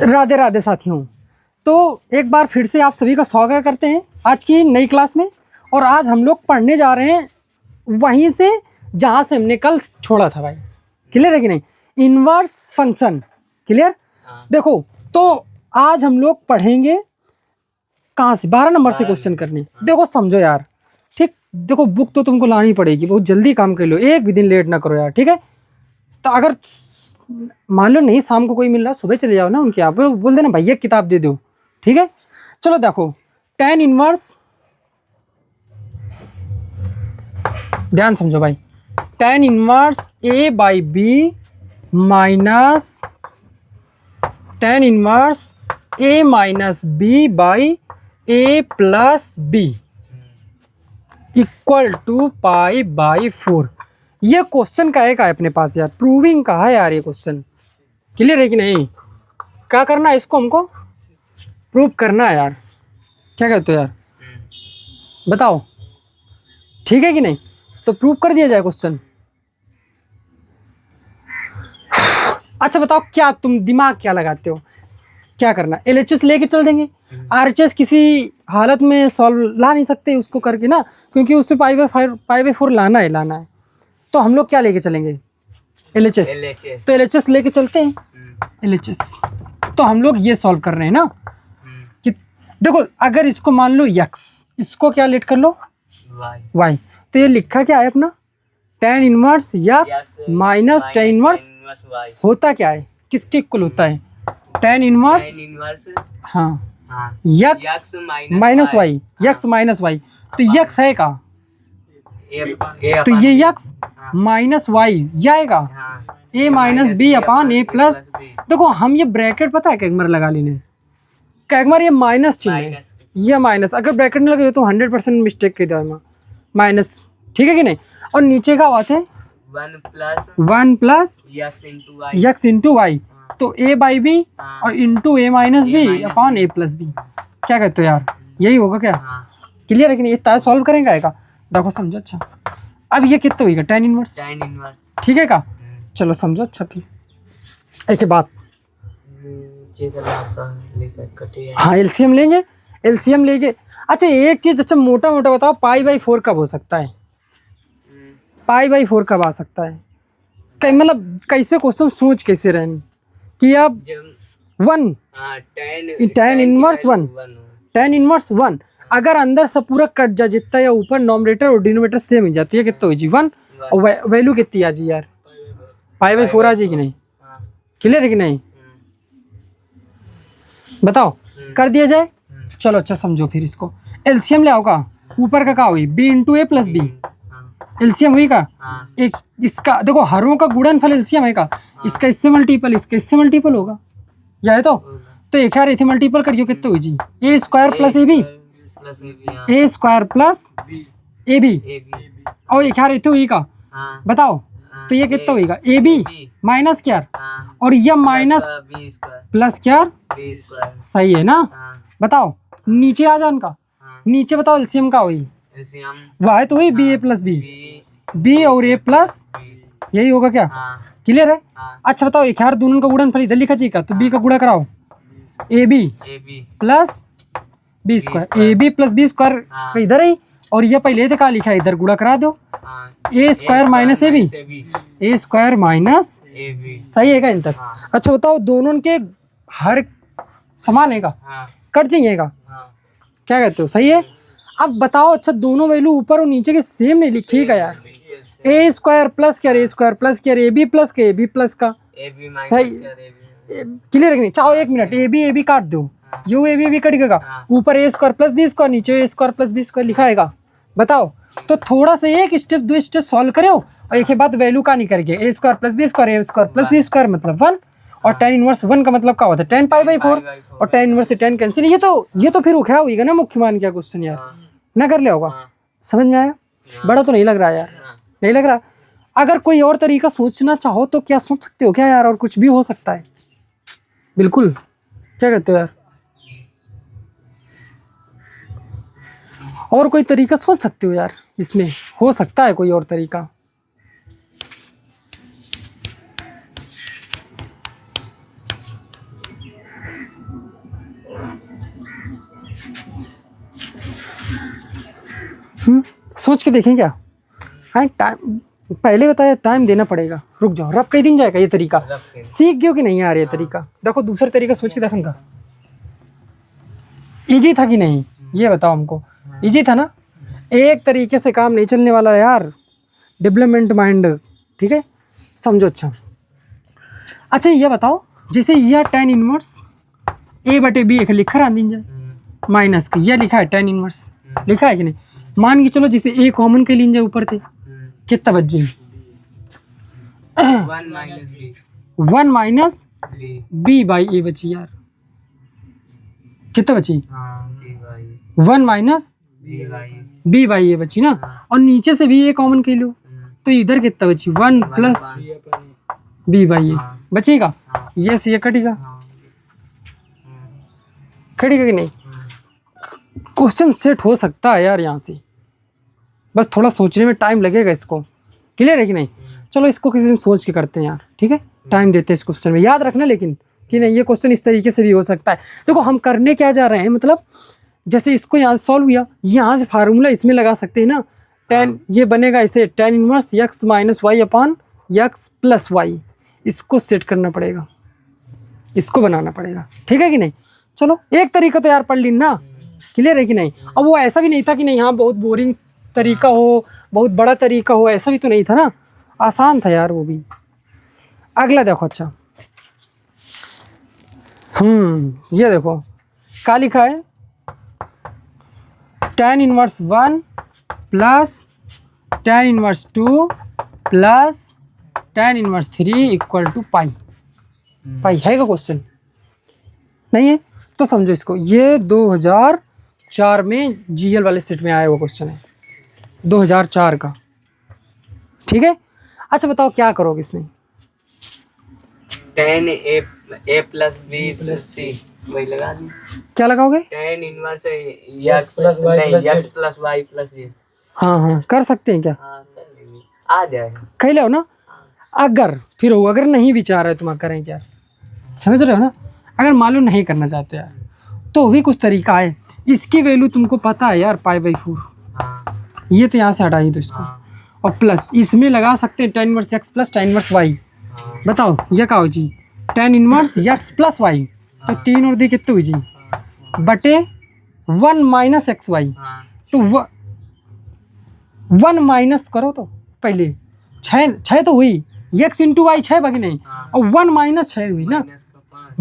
राधे राधे साथियों। तो एक बार फिर से आप सभी का स्वागत करते हैं आज की नई क्लास में। और आज हम लोग पढ़ने जा रहे हैं वहीं से जहाँ से हमने कल छोड़ा था भाई। क्लियर है कि नहीं? Inverse function. क्लियर? देखो तो आज हम लोग पढ़ेंगे कहाँ से 12 नंबर से क्वेश्चन करने। देखो समझो यार, ठीक। देखो बुक तो तुमको लानी पड़ेगी, बहुत जल्दी काम कर लो, एक भी दिन लेट ना करो यार, ठीक है। तो अगर मान लो नहीं शाम को कोई मिल रहा, सुबह चले जाओ ना उनके यहाँ, बोल देना भैया किताब दे दो, ठीक है। चलो देखो tan इनवर्स, ध्यान समझो भाई, tan inverse a by b minus tan inverse a minus b by a plus b equal to pi by 4। ये क्वेश्चन का है अपने पास यार, प्रूविंग का है यार ये क्वेश्चन। क्लियर है कि नहीं? क्या करना है इसको, हमको प्रूव करना है यार। क्या कहते हो यार, बताओ, ठीक है कि नहीं? तो प्रूव कर दिया जाए क्वेश्चन। अच्छा बताओ, क्या तुम दिमाग क्या लगाते हो, क्या करना? LHS लेके चल देंगे, RHS किसी हालत में सॉल्व ला नहीं सकते उसको करके ना, क्योंकि उससे पाई बाई 4 लाना है। तो हम लोग क्या लेके चलेंगे? LHS। तो LHS लेके चलते हैं। LHS तो हम लोग ये सॉल्व कर रहे हैं ना कि देखो अगर इसको मान लो x, इसको क्या लेट कर लो y, तो ये लिखा क्या है अपना tan inverse x minus tan inverse होता क्या है, किसके इक्वल होता है? tan इनवर्स हाँ x minus y, x minus y। तो x है का, तो ये x माइनस y ये आएगा a minus b upon a plus. देखो हम ये ब्रैकेट पता है कैगमर लगा लेने, कैगमर ये माइनस चिन्ह है, ये माइनस, अगर ब्रैकेट नहीं लगे तो 100% मिस्टेक के दो माइनस, ठीक है कि नहीं? और नीचे का बात है 1 प्लस x इंटू वाई, तो a बाई बी और into a minus b upon a plus b. क्या कहते हो यार, यही होगा क्या? क्लियर है कि नहीं? ये सॉल्व करेंगे आएगा, देखो समझो। अच्छा अब ये कितना होगा tan इनवर्स, ठीक है का? चलो समझो। अच्छा फिर एक बात, हाँ एलसीएम लेंगे, एलसीएम लेंगे। अच्छा एक चीज, अच्छा मोटा मोटा बताओ, पाई बाई 4 कब हो सकता है? पाई बाई 4 कब आ सकता है? कहीं मतलब कैसे क्वेश्चन सोच कैसे रहें कि अब 1 tan इनवर्स 1, tan इनवर्स 1 अगर अंदर से पूरा कट जा जितना या ऊपर नॉमिनेटर और डिनोमिनेटर सेम ही जाती है, कितना हो जी 1, और वैल्यू कितनी आ जी यार, पाई बाई 4 आ जाएगी नहीं? क्लियर है कि नहीं? बताओ कर दिया जाए। चलो अच्छा समझो फिर इसको, एलसीएम ले आओ का, ऊपर का हुई b इंटू ए प्लस बी, एलसीएम हुई का एक, इसका देखो हरों का गुणनफल एलसीएम है का, इसका इससे मल्टीपल, इसका इससे मल्टीपल होगा, या है तो एक यार इसे मल्टीपल करियो, कितने हुई जी a square plus a b, a square plus a b, और एक यार इतने हुई का, बताओ तो ये कितना होगा ए बी माइनस क्या, और ये माइनस प्लस क्या, सही है ना? बताओ नीचे आ जाओ उनका, नीचे बताओ एलसीएम का हुई, वह है तो वही बी ए प्लस बी, बी और ए प्लस, यही होगा क्या? क्लियर है? अच्छा बताओ एक यार दोनों का गुणनफल इधर लिखा चाहिए, तो बी का गुणा कराओ, a b plus b square, a b plus b square इधर ही, और ये पहले से कहा लिखा है इधर गुणा करा दो, a square minus a b, a square minus, सही है का इन तक? अच्छा बताओ दोनों के हर समान है का, कट जाइएगा, क्या कहते हो, सही है? अब बताओ अच्छा दोनों वैल्यू ऊपर और नीचे के सेम नहीं लिखिएगा यार, ए स्क्वायर प्लस क्या, ए स्क्वायर प्लस क्या, ए बी प्लस का, ए बी प्लस का, सही। क्लियर है कि नहीं? चाहो एक मिनट, ए बी काट दो, यू ए बी कट गएगा, ऊपर ए स्क्वायर प्लस बी स्क्वायर, नीचे ए स्क्वायर प्लस बी स्क्वायर लिखा है। बताओ तो थोड़ा सा एक स्टेप दो स्टेप सॉल्व करो, और एक बात वैल्यू का नहीं करके, ए स्क्वायर प्लस बी स्क्वायर, ए स्क्वायर प्लस बी स्क्वायर मतलब 1, और tan इनवर्स 1 का मतलब क्या होता है tan पाई बाई 4, और tan इनवर्स से tan कैंसिल। ये तो फिर क्या होगा ना, मुख्य मान क्या क्वेश्चन यार ना कर लिया होगा, समझ में आया? बड़ा तो नहीं लग रहा यार, नहीं लग रहा? अगर कोई और तरीका सोचना चाहो तो क्या सोच सकते हो क्या यार, और कुछ भी हो सकता है बिल्कुल, क्या कहते हो यार? और कोई तरीका सोच सकते हो यार, इसमें हो सकता है कोई और तरीका। सोच के देखें क्या? हाँ टाइम पहले बताया, टाइम देना पड़ेगा। रुक जाओ, रब कई दिन जाएगा ये तरीका। सीख गयो कि नहीं यार ये तरीका? देखो दूसरा तरीका सोच के देखन का। इजी था कि नहीं ये बताओ हमको? इजी था ना? एक तरीके से काम नहीं चलने वाला यार, डेवलपमेंट माइंड, ठीक है? समझो। अच्छा ये बताओ, जैसे यह tan इनवर्स A/B एक लिखा रहा दिन जाए माइनस का, यह लिखा है tan इनवर्स, लिखा है कि नहीं? मान के चलो जैसे A कॉमन के लिए जाए ऊपर थे, कितना बच जाए? 1 माइनस B/A बची यार, कितना बची? 1 माइनस B/A बची ना, और नीचे से भी A कॉमन के लो तो इधर कितना बची? 1 प्लस B/A बचेगा। ये से ये कटेगा, कटेगा कि नहीं? क्वेश्चन सेट हो सकता है यार यहाँ से, बस थोड़ा सोचने में टाइम लगेगा इसको। क्लियर है कि नहीं? चलो इसको किसी दिन सोच के करते हैं यार, ठीक है? टाइम देते हैं इस क्वेश्चन में, याद रखना लेकिन कि नहीं ये क्वेश्चन इस तरीके से भी हो सकता है। देखो हम करने क्या जा रहे हैं, मतलब जैसे इसको यहाँ से सॉल्व किया, यहाँ से फार्मूला इसमें लगा सकते हैं ना। tan ये बनेगा ऐसे, tan inverse x minus y upon x plus y. इसको सेट करना पड़ेगा, इसको बनाना पड़ेगा, ठीक है कि नहीं? चलो एक तरीका तो यार पढ़ ली ना। क्लियर है कि नहीं? अब वो ऐसा भी नहीं था कि नहीं हाँ बहुत बोरिंग तरीका हो, बहुत बड़ा तरीका हो, ऐसा भी तो नहीं था ना, आसान था यार वो भी। अगला देखो। अच्छा ये देखो क्या लिखा है? tan inverse 1 plus tan inverse 2 plus tan inverse 3 equal to pi. Pi है का क्वेश्चन? नहीं है तो समझो इसको, ये 2004 में जीएल वाले सेट में आया हुआ क्वेश्चन है, 2004 का, ठीक है? अच्छा बताओ क्या करोगे इसमें? tan A plus B plus C वही लगा दी। क्या लगाओगे? tan इनवर्स x नहीं x प्लस y प्लस ये। हाँ कर सकते हैं क्या? हाँ कर लेंगे, आ जाएगा। कह लो ना, अगर फिर हो, अगर नहीं विचार है तुम्हारा करें क्या, समझ रहे हो ना? अगर मालूम नहीं करना चाहते यार तो भी कुछ तरीका है। इसकी वैल्यू तुमको पता है यार, π/4। हाँ ये तो यहाँ से हटा ही दो इसको, और प्लस इसमें लगा सकते हैं tan inverse x plus tan inverse y। बताओ ये क्या हो जी? tan inverse x plus y, तो 3 और 2 कितने हुई जी? बटे 1 माइनस XY। तो 1 माइनस करो तो पहले 6 तो हुई, x इंटू वाई 6 बाकी नहीं, और 1 माइनस 6 हुई ना,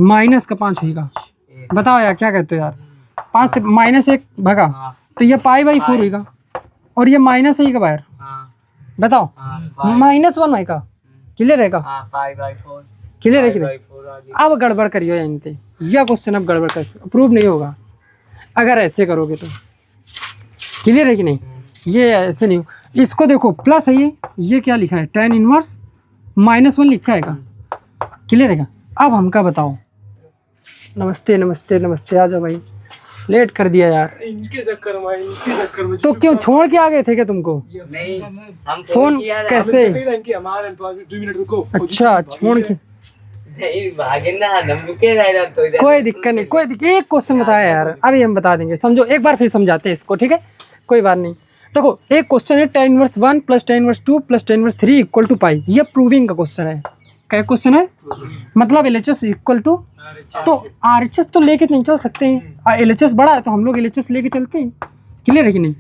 माइनस का 5 होगा। बताओ यार क्या कहते हो यार? 5 से माइनस 1 भगा तो ये π/4 होगा, और ये माइनस ही का बाहर। बताओ -1 है का, क्लियर है का? क्लियर है कि नहीं? अब गड़बड़ करियो यहाँ पे, यह क्वेश्चन अब गड़बड़ कर प्रूव नहीं होगा अगर ऐसे करोगे तो। क्लियर है कि नहीं? ये ऐसे नहीं हो। इसको देखो प्लस है, ये क्या लिखा है? tan इनवर्स -1 लिखा है का? क्लियर है का? अब हमका बताओ। नमस्ते नमस्ते नमस्ते, आ जाओ भाई, लेट कर दिया यार। इनके चक्कर में तो क्यों छोड़ के आ गए थे क्या तुमको? नहीं हम फोन कैसे? हमारे पास 2 मिनट रुको। अच्छा छोड़ के नहीं भागे ना, हम रुके रहे तो इधर। कोई दिक्कत नहीं, कोई दिक्कत। एक क्वेश्चन बताया यार, अभी हम बता देंगे, समझो एक बार फिर समझाते हैं इसको, ठीक है? कोई बात नहीं। देखो एक क्वेश्चन है tan inverse 1 plus tan inverse 2 plus tan inverse 3 equal to pi. ये प्रूविंग का क्वेश्चन है। क्या क्वेश्चन है? मतलब LHS इक्वल टू, तो RHS तो लेके नहीं चल सकते हैं, LHS बड़ा है तो हम लोग LHS लेके चलते हैं। क्लियर है कि नहीं?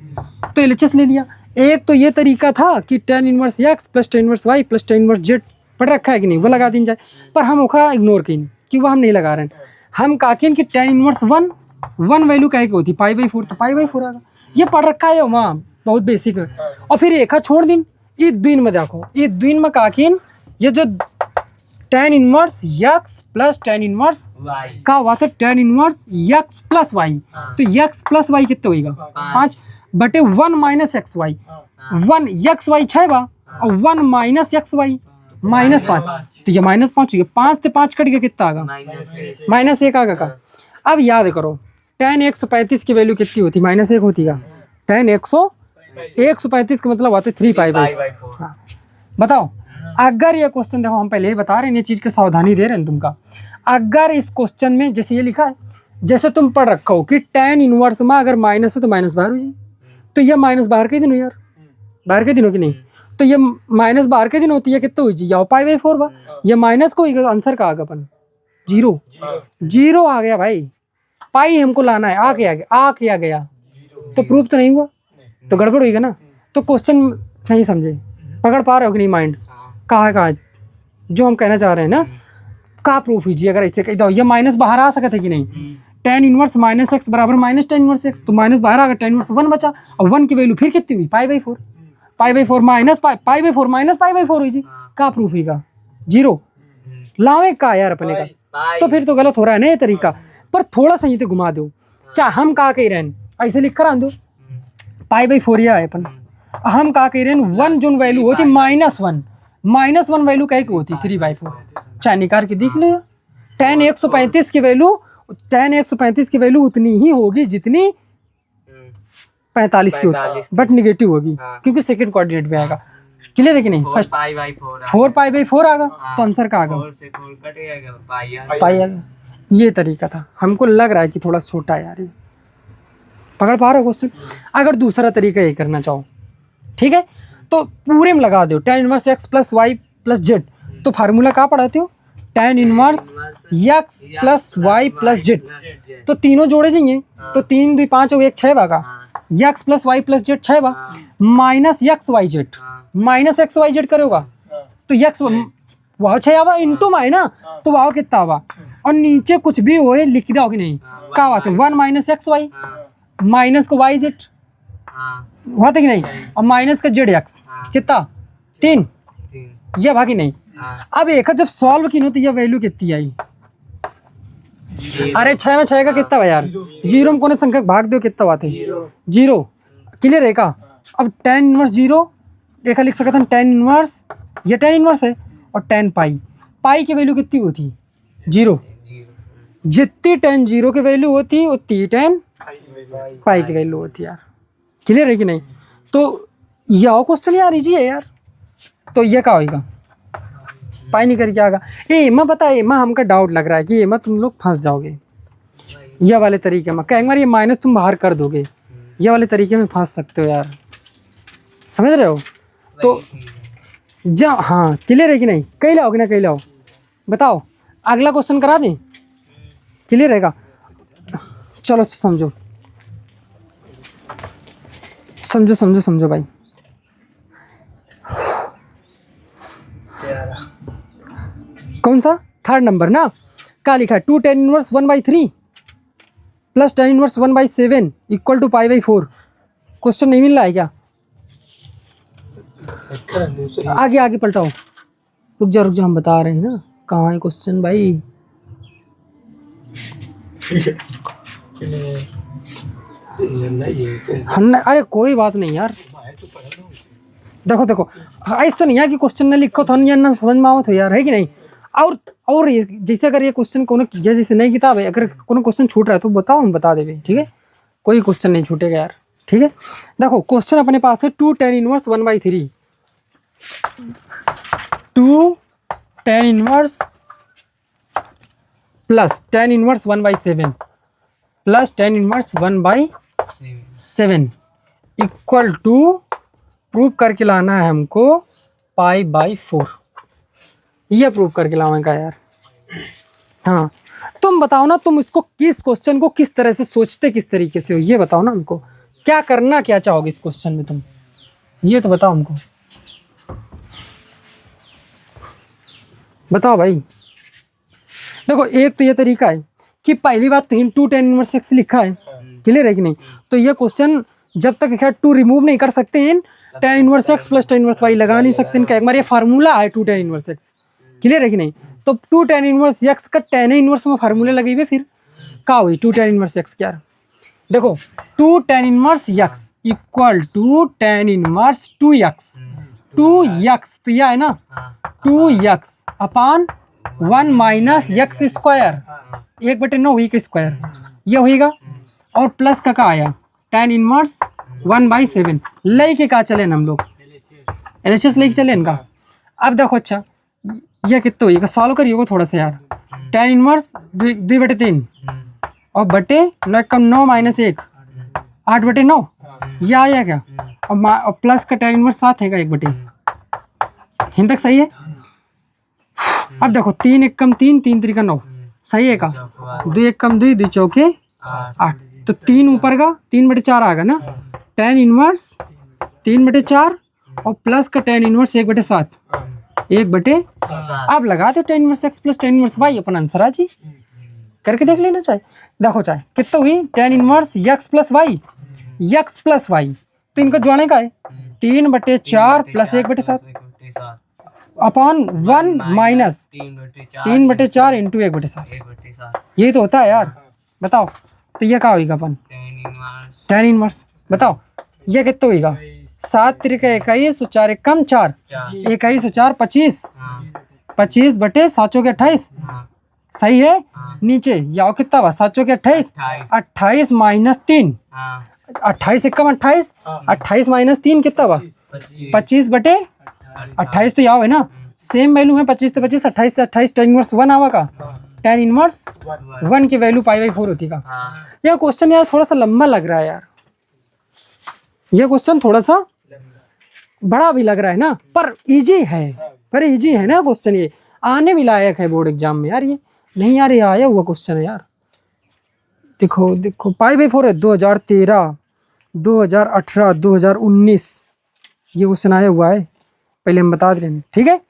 तो LHS ले लिया। एक तो ये तरीका था कि tan inverse x plus tan inverse y plus tan inverse z पढ़ रखा है कि नहीं, वो लगा दी जाए, पर हम उसका इग्नोर करें कि वो हम नहीं लगा रहे हैं। हम काकें कि tan इनवर्स 1 वैल्यू क्या की होती? π/4, तो π/4 आएगा। ये पढ़ रखा है वहाँ, बहुत बेसिक है। और फिर एक छोड़ दिन, ये दिन में देखो, ये दिन में काकिन ये जो tan inverse x plus tan inverse का हुआ था tan inverse x plus y, तो x प्लस y कितना होगा? 5 बटे 1 माइनस XY। 1 XY 6 बा, और 1 माइनस XY -5, तो ये -5 हो गया। 5 से 5 कट गया, कितना आगा? -1 आगा का। अब याद करो tan 135 की वैल्यू कितनी होती? -1 होती का। tan 135 का मतलब आता है 3π/4। हाँ बताओ, अगर ये क्वेश्चन देखो, हम पहले ही बता रहे हैं, ये चीज़ की सावधानी दे रहे हैं तुमका। अगर इस क्वेश्चन में जैसे ये लिखा है, जैसे तुम पढ़ रखा हो कि tan इनवर्स में अगर माइनस है तो माइनस बाहर हो जाए, तो यह माइनस बाहर के दिन हो यार, बाहर के दिन हो कि नहीं, तो ये माइनस बाहर के दिन होती है, कितना हुई जी, या पाई/4 बा, ये माइनस को आंसर का आ गया अपन 0, 0 आ गया भाई, पाई हमको लाना है, आ गया तो प्रूफ तो नहीं हुआ, तो गड़बड़ हुई ना। तो क्वेश्चन नहीं समझे, पकड़ पा रहे हो कि नहीं माइंड, कहाँ जो हम कहना चाह रहे हैं ना, कहाँ प्रूफ कीजिए। अगर ऐसे कही दो ये माइनस बाहर आ सकता है कि नहीं, tan इनवर्स माइनस एक्स बराबर माइनस tan इनवर्स एक्स, तो माइनस बाहर आ गया, tan इनवर्स 1 बचा, और 1 की वैल्यू फिर कितनी हुई, पाई/4, पाई/4 माइनस पाई/4 माइनस पाई/4 हुई जी, कहाँ प्रूफ हुईगा 0, लावे का यार अपने का, तो फिर तो गलत हो रहा है ना ये तरीका। पर थोड़ा सा ये तो घुमा दो, चाहे हम कहा कह रहे हैं ऐसे लिख कर आ दो, पाई/4 यह है अपन, हम कहा कह रहे हैं 1 जो वैल्यू होती -1 वैल्यू कह की होती 3/4, चाहे निकाल के देख लो, tan 135 की वैल्यू उतनी ही होगी जितनी 45 की होती, बट निगेटिव होगी क्योंकि सेकंड कोऑर्डिनेट में आएगा। क्लियर है कि नहीं, फर्स्ट 4 पाई/4 आ गया, तो आंसर का आ गया, पाई आ गया। ये तरीका था, हमको लग रहा है कि थोड़ा छोटा है यार, ये पकड़ पा रहे हो क्वेश्चन। अगर दूसरा तरीका ये करना चाहो, ठीक है, तो पूरे में लगा दो tan inverse x plus y plus z, तो फार्मूला कहाँ पढ़ाते हो, tan inverse x plus y plus z, तो तीनों जोड़े जाइए, तो 3 2 5 और 1 6 भागा, x plus y plus z 6 बा, माइनस एक्स वाई जेड करोगा तो x वाह 6 आवा इंटू माई ना, तो वाह कितना आवा, और नीचे कुछ भी हो लिख रहा हो कि नहीं, क्या बात है, 1 माइनस एक्स वाई, माइनस को वाई जेड हुआ था कि नहीं, और माइनस का जेड एक्स कितना 3, यह भागी नहीं। अब एक जब सॉल्व की तो यह वैल्यू कितनी आई, अरे 6 में 6 का कितना हुआ यार, 0 में कोने संख्या भाग दो कितना हुआ थे 0, क्लियर है का। अब tan इनवर्स 0 देखा लिख सकता था, tan इनवर्स ये tan इनवर्स है, और tan पाई की वैल्यू कितनी होती 0, जितनी tan 0 की वैल्यू होती उतनी tan पाई की वैल्यू होती यार, क्लियर है कि नहीं। तो यह क्वेश्चन यार इजी है यार, तो यह क्या होगा, पाई नहीं करके आएगा। एमा पता है, एमा हमका डाउट लग रहा है कि एमा तुम लोग फंस जाओगे, यह वाले तरीके में कहेंगे ये माइनस तुम बाहर कर दोगे, यह वाले तरीके में फंस सकते हो यार, समझ रहे हो। तो जा हाँ क्लियर है कि नहीं, कहीं लाओगे ना कहीं लाओ, बताओ अगला क्वेश्चन करा दें, क्लियर रहेगा। चलो समझो समझो समझो समझो भाई, कौन सा थर्ड नंबर ना, क्या लिखा है 2 tan inverse 1/3 plus tan inverse 1/7 equal to पाई/4, क्वेश्चन नहीं मिल रहा है क्या, आगे आगे पलटाओ, रुक जा हम बता रहे हैं ना, कहाँ है क्वेश्चन भाई, अरे कोई बात नहीं यार, देखो ऐसा तो नहीं है कि क्वेश्चन न लिखो तो ना समझ में आओ तो यार, है कि नहीं। और जैसे अगर ये क्वेश्चन कोनो जैसे नई किताब है, अगर कोनो क्वेश्चन छूट रहा है तो बताओ, हम बता देंगे, ठीक है, कोई क्वेश्चन नहीं छूटेगा यार, ठीक है। देखो क्वेश्चन अपने पास है 2 tan inverse 1/3, 2 tan inverse plus tan inverse 1/7 plus tan inverse 1/7 equal to prove करके लाना है हमको पाई/4, यह प्रूव करके लाएगा यार। हाँ तुम बताओ ना, तुम इसको किस क्वेश्चन को किस तरह से सोचते, किस तरीके से हो, ये बताओ ना हमको, क्या करना क्या चाहोगे इस क्वेश्चन में तुम, ये तो बताओ हमको, बताओ भाई। देखो एक तो ये तरीका है कि पहली बात तो 2 tan इनवर्स x लिखा है, क्लियर है कि नहीं, तो ये क्वेश्चन जब तक खैर 2 रिमूव नहीं कर सकते हैं, tan inverse x plus tan inverse y लगा नहीं सकते हैं, एक बार ये फार्मूला है 2 tan इनवर्स x, क्लियर है कि नहीं। तो 2 tan इनवर्स x का tan इनवर्स में फार्मूला लगी हुई, फिर क्या हुई 2 tan इनवर्स x क्या, देखो 2 tan inverse x equal to tan inverse 2x, 2x तो यह है ना 2x अपान 1 माइनस x स्क्वायर, 1/9 हुई का स्क्वायर, यह होगा, और प्लस का आया tan इनवर्स 1/7 लेके का चले हम लोग, LHS लेके चले इनका। अब देखो अच्छा यह कितना होगा, सॉल्व करिएगा थोड़ा सा यार, tan इनवर्स 2/3 और बटे 9 कम 9 माइनस 1 8/9, यह आया क्या, और प्लस का tan इनवर्स 7 है का 1/। हिंद तक सही है। अब देखो 3 1 कम 3 3 3 का 9 सही है का। 2 1 कम 2 2 चौके 8 तो 3 ऊपर का 3/4 आ गया ना। tan इनवर्स 3/4 और प्लस का tan इनवर्स 1/7 1/। अब लगा दो tan inverse x plus tan inverse y अपन आंसर आ जी। करके देख लेना चाहे। देखो चाहे कितना हुई tan inverse x plus y तो इनका जोड़ने का है 3/4 प्लस 1/7 अपॉन 1 माइनस 3/4 इंटू 1/7। यही तो होता है यार। बताओ तो ये क्या होगा अपन tan इनवर्स बताओ ये कितना होगा 7 3 का 21 और 4 1 कम 4 21 और 4 25 25/7 के 28 सही है। नीचे याओ कितना हुआ 7 के 28 28 माइनस 3 28 1 कम 28 28 माइनस 3 कितना हुआ 25/28 तो याओ है ना सेम वैल्यू है 25 तो 25 28 तो 28 tan इनवर्स 1 आवा का tan इनवर्स 1 की वैल्यू π/4 होती का। यह क्वेश्चन यार थोड़ा सा लंबा लग रहा है यार। यह क्वेश्चन थोड़ा सा बड़ा भी लग रहा है ना पर इजी है ना क्वेश्चन। ये आने भी लायक है बोर्ड एग्जाम में यार। ये नहीं यार ये आया हुआ क्वेश्चन है यार। देखो π/4 है 2013 2018 2019 ये क्वेश्चन आया हुआ है पहले हम बता दे रहे हैं ठीक है।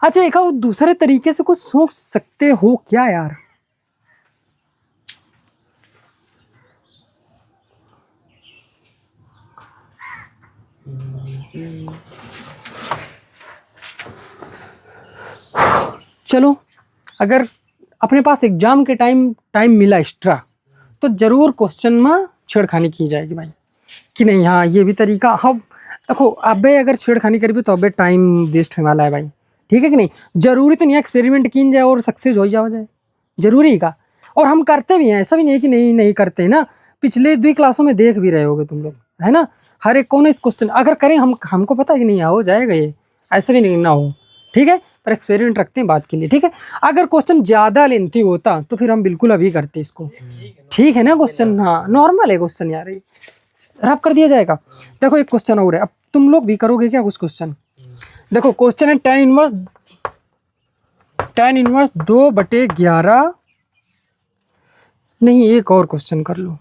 अच्छा एक दूसरे तरीके से कुछ सोच सकते हो क्या यार। चलो अगर अपने पास एग्जाम के टाइम मिला एक्स्ट्रा तो जरूर क्वेश्चन में छेड़खानी की जाएगी भाई कि नहीं। हाँ ये भी तरीका। हाँ देखो अबे अगर छेड़खानी करी तो अबे टाइम वेस्ट होने वाला है भाई ठीक है कि नहीं। जरूरी तो नहीं एक्सपेरिमेंट की जाए और सक्सेस हो जाए जरूरी का। और हम करते भी हैं ऐसा भी नहीं कि नहीं करते ना। पिछले 2 क्लासों में देख भी रहे होगे तुम लोग है ना। हर एक कौन इस क्वेश्चन अगर करें हमको पता है कि नहीं हो जाएगा ये ऐसा भी नहीं ना हो ठीक है। पर एक्सपेरिमेंट रखते हैं बात के लिए ठीक है। अगर क्वेश्चन ज़्यादा लेंथी होता तो फिर हम बिल्कुल अभी करते इसको ठीक है ना। क्वेश्चन हाँ नॉर्मल है क्वेश्चन यार रब कर दिया जाएगा। देखो एक क्वेश्चन और है अब तुम लोग भी करोगे क्या कुछ क्वेश्चन। देखो क्वेश्चन है tan इनवर्स 2/11 नहीं एक और क्वेश्चन कर लो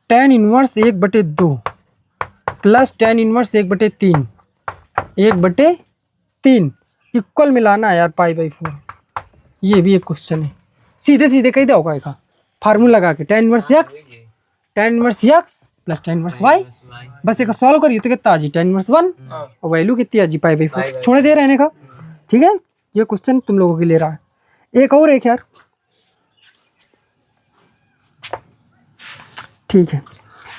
tan inverse 1/2 plus tan inverse 1/3 1/3 equal मिलाना है यार π/4। ये भी एक क्वेश्चन है सीधे कही दो का फार्मूला लगा के tan inverse x plus tan inverse y बस एक सॉल्व करिए तो कितना आ जी tan इनवर्स 1 और वैल्यू कितनी आ जी π/4 छोड़ दे रहने का ठीक है। ये क्वेश्चन तुम लोगों के ले रहा है। एक और एक यार ठीक है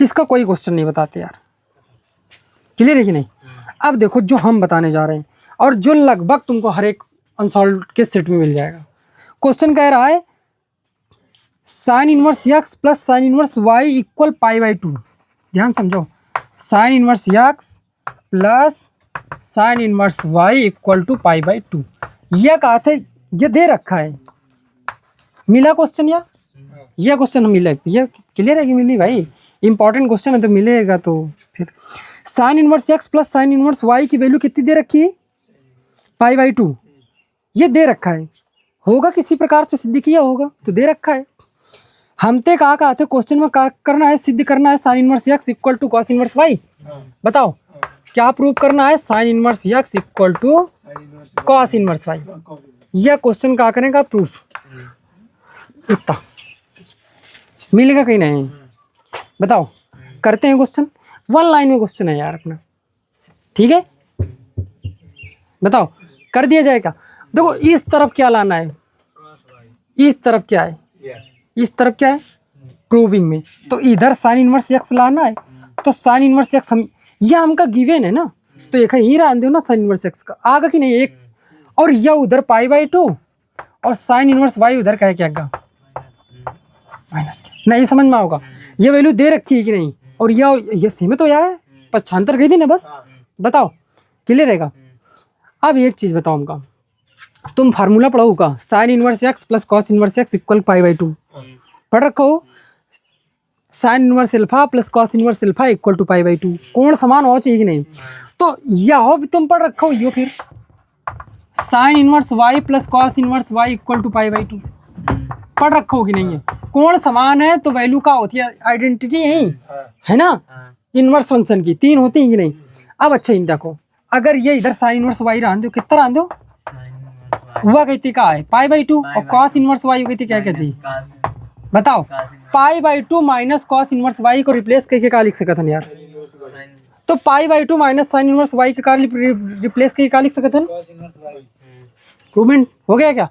इसका कोई क्वेश्चन नहीं बताते यार क्लियर है कि नहीं। अब देखो जो हम बताने जा रहे हैं और जो लगभग तुमको हर एक अनसॉल्व के सेट में मिल जाएगा। क्वेश्चन कह रहा है sin inverse x plus sin inverse y equal π/2। ध्यान समझो sin inverse x plus sin inverse y equal to π/2। यह कहा था ये दे रखा है मिला क्वेश्चन या यह क्वेश्चन मिला ये क्लियर है कि मिली भाई इंपॉर्टेंट क्वेश्चन है तो मिलेगा। तो फिर sin inverse x plus sin inverse y की वैल्यू कितनी दे रखी है π/2 ये दे रखा है। होगा किसी प्रकार से सिद्ध किया होगा तो दे रखा है। हमते कहा थे क्वेश्चन में क्या करना है सिद्ध करना है sin inverse x equal to cos inverse y। बताओ क्या प्रूव करना है sin inverse x equal to cos inverse y। यह क्वेश्चन क्या करेगा प्रूफ इतना मिलेगा कहीं नहीं। बताओ करते हैं क्वेश्चन 1 लाइन में क्वेश्चन है यार अपना ठीक है। बताओ कर दिया जाएगा। देखो इस तरफ क्या लाना है इस तरफ क्या है प्रूविंग में तो इधर sin इनवर्स x लाना है तो sin इनवर्स x हम यह हमका गिवन है ना तो एक ही रहने दो ना sin इनवर्स x का आगे कि नहीं एक और यह उधर π/2 और sin इनवर्स y उधर क्या क्या माइनस नहीं समझ में होगा। ये वैल्यू दे रखी है कि नहीं और ये सेम तो यार है पक्षांतर कही थी ना बस। बताओ क्लियर रहेगा। अब एक चीज़ बताओ हमका तुम फार्मूला पढ़ो का sin inverse x plus cos inverse x equal π/2 पढ़ रखो sine inverse alpha plus cos inverse alpha equal to pi by 2। कोण समान हो चाहिए कि नहीं? तो यह भी तुम पढ़ रखो यो फिर sine inverse y plus cos inverse y equal to pi by 2 पढ़ रखो कि नहीं है? कोण समान है तो वैल्यू का होती है, आइडेंटिटी यही है ना इनवर्स फंक्शन की, 3 होती है कि नहीं? अब अच्छा इन देखो, अगर ये इधर साइन इनवर्स वाई रहा दो, कितना रहा दो हुआ कहती का है पाई बाई 2 और कॉस इनवर्स वाई कहती क्या क्या चाहिए बताओ? Pi by 2 minus cos inverse y को रिप्लेस करके क्या लिख सकते हैं यार? तो pi by 2 minus sine inverse y के कारण रिप्लेस करके क्या लिख सकते हैं? प्रूवमेंट हो गया क्या?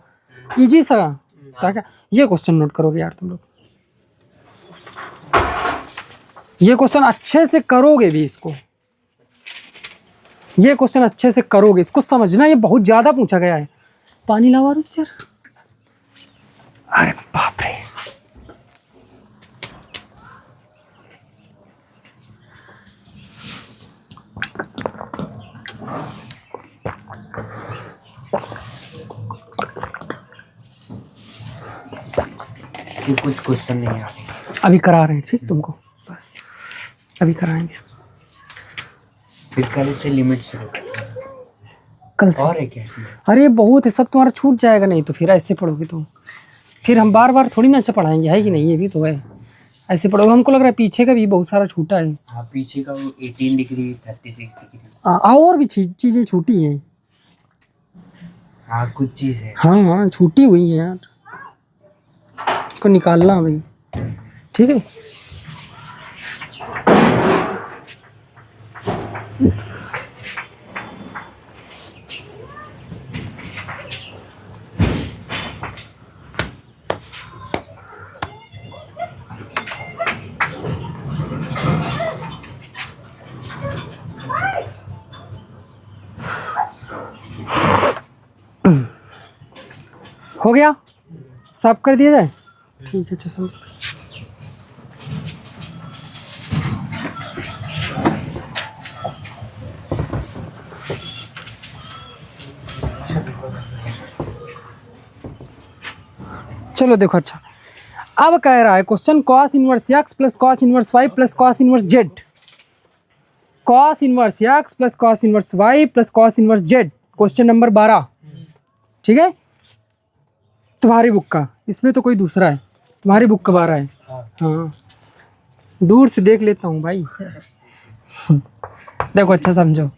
इजी सा था क्या? ये क्वेश्चन नोट करोगे यार तुम लोग, ये क्वेश्चन अच्छे से करोगे भी इसको, ये क्वेश्चन अच्छे से करोगे, इसको समझना, ये बहुत ज्यादा पूछा गया है। पानी लाओ यार, अरे बाप रे। इसके कुछ क्वेश्चन नहीं आ रहे, अभी करा रहे हैं ठीक तुमको, बस अभी कराएंगे। फिर कल से लिमिट शुरू कल से और है क्या? अरे बहुत है, सब तुम्हारा छूट जाएगा नहीं तो फिर ऐसे पढ़ोगे तो फिर हम बार बार थोड़ी ना अच्छा पढ़ाएंगे, है कि नहीं? ये भी तो है, ऐसे पढ़ोगे। हमको लग रहा है पीछे का भी बहुत सारा छूटा है। हाँ पीछे का वो 18 डिग्री 36 डिग्री और भी चीज़ें छूटी हैं। हाँ कुछ चीज़ है। हाँ हाँ छूटी हुई है यार, को निकालना भाई, ठीक है। हो गया, साफ कर दिया जाए, ठीक है। अच्छा समझ, चलो देखो। अच्छा अब कह रहा है question cos inverse x plus cos inverse y plus cos inverse z, cos inverse x plus cos inverse y plus cos inverse z, question number 12, ठीक है तुम्हारी बुक का। इसमें तो कोई दूसरा है, तुम्हारी बुक का 12 है। हाँ दूर से देख लेता हूँ भाई। देखो अच्छा समझो,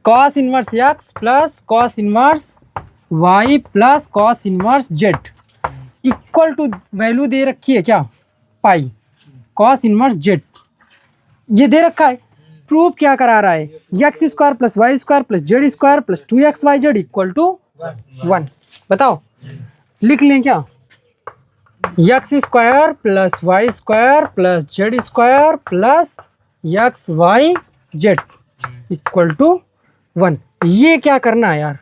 cos inverse x plus cos inverse y plus cos inverse z equal to value दे रखी है क्या? पाई कॉस इनवर्स जेड, ये दे रखा है। प्रूफ क्या करा रहा है? X square plus y square plus z square plus 2xyz equal to 1। बताओ लिख लें क्या? X square plus y square plus z square plus x y z equal to 1। ये क्या करना है यार?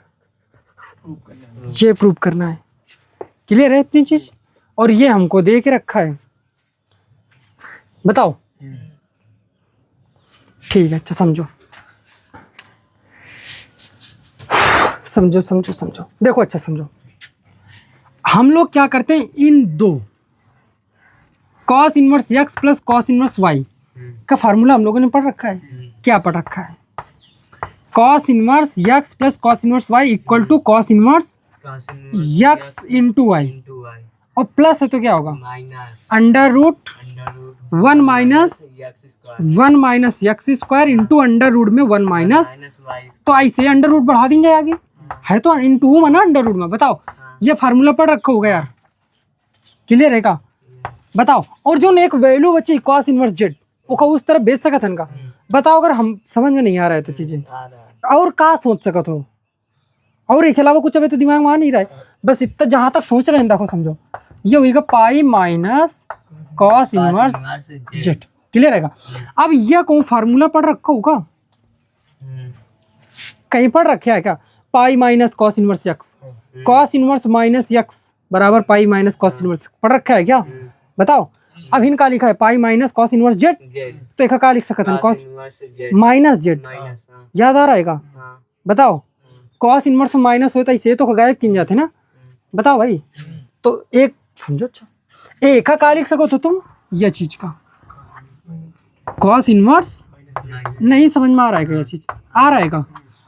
ये प्रूव करना है। क्लियर है इतनी चीज? और ये हमको दे के रखा है, बताओ। ठीक है अच्छा समझो, समझो समझो समझो। देखो अच्छा समझो, हम लोग क्या करते हैं, इन दो cos inverse x plus cos inverse y का फार्मूला हम लोगों ने पढ़ रखा है। क्या पढ़ रखा है? Cos inverse x plus cos inverse y equal to cos inverse x into y, और प्लस है तो क्या होगा? Under root 1 minus x square into under root में 1 माइनस, तो ऐसे अंडर रूट बढ़ा देंगे आगे, है तो इंटू में ना अंडर रूट में। बताओ ये फार्मूला पढ़ रखा होगा यार, क्लियर है का? बताओ। और जो एक वैल्यू बची कॉस इनवर्स जेड, वो उस तरफ भेज सकत हन का? बताओ अगर हम समझ में नहीं आ रहा है तो चीजें, और का सोच सकत हो? और इसके अलावा कुछ अभी तो दिमाग में आ नहीं रहा है, बस इतना जहां तक सोच रहे हैं देखो समझो, ये होगा pi minus cos inverse Z, clear है? अब यह कौन फार्मूला पढ़ रखा होगा? कहीं पढ़ रखा है क्या? Pi minus cos inverse x, cos inverse minus x बराबर पाई माइनस कॉस इनवर्स, पढ़ रखा है क्या? बताओ। अब इनका लिखा है pi minus cos inverse Z, तो एक का लिख सकते हैं कॉस माइनस जेड, याद आ रहा है का? बताओ कॉस इनवर्स माइनस होता है इसे तो गायब किन जाते ना, बताओ भाई। तो एक समझो, अच्छा एक का लिख सको तो तुम ये चीज का, कॉस इनवर्स नहीं समझ में आ रहा है क्या चीज? आ रहा है का?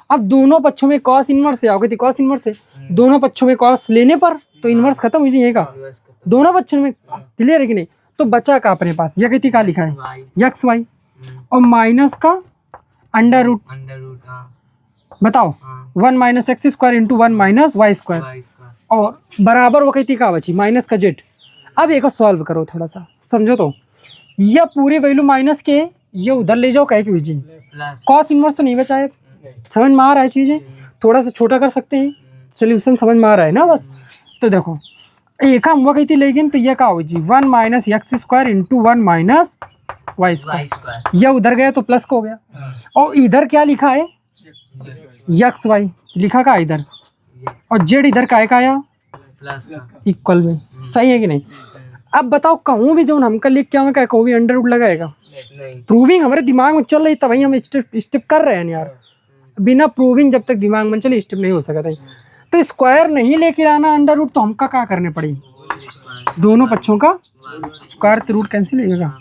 अब दोनों पक्षों में कॉस इनवर्स है, आओगे कॉस इनवर्स है, दोनों पक्षों में कॉस लेने पर तो इनवर्स खत्म हो जाएगा दोनों पक्षों में। क्लियर है कि नहीं? तो बचा का अपने पास यह कहती का लिखा है यक्स वाई और माइनस का अंडर रूट। बताओ 1 minus x square into 1 minus y square और बराबर वो कहती का बची माइनस का जेड। अब एक सॉल्व करो थोड़ा सा समझो तो, यह पूरी वैल्यू माइनस के ये उधर ले जाओ कह के जी, कॉस इनवर्स तो नहीं बचा है। समझ में आ रहा है चीज़ें? थोड़ा सा छोटा कर सकते हैं, सोल्यूशन समझ में आ रहा है ना बस। तो देखो एक हम वो कहती लेकिन तो ये क्या हो जी 1 minus x square into 1 minus y square, यह उधर गया तो प्लस का हो गया और इधर क्या लिखा है यक्स वाई लिखा का इधर और जेड इधर का आया इक्वल में। सही है कि नहीं? अब बताओ कहूँ भी जो हम कल लिख के आवे क्या कहूँ भी अंडर रूट लगाएगा? प्रूविंग हमारे दिमाग में चल रही तभी हम स्टेप कर रहे हैं यार, बिना प्रूविंग जब तक दिमाग में चले स्टेप नहीं हो सकता है। तो स्क्वायर नहीं लेके आना अंडर रूट तो हमका क्या करने पड़ेगी? दोनों पक्षों का स्क्वायर तो रूट कैंसिल हो जाएगा।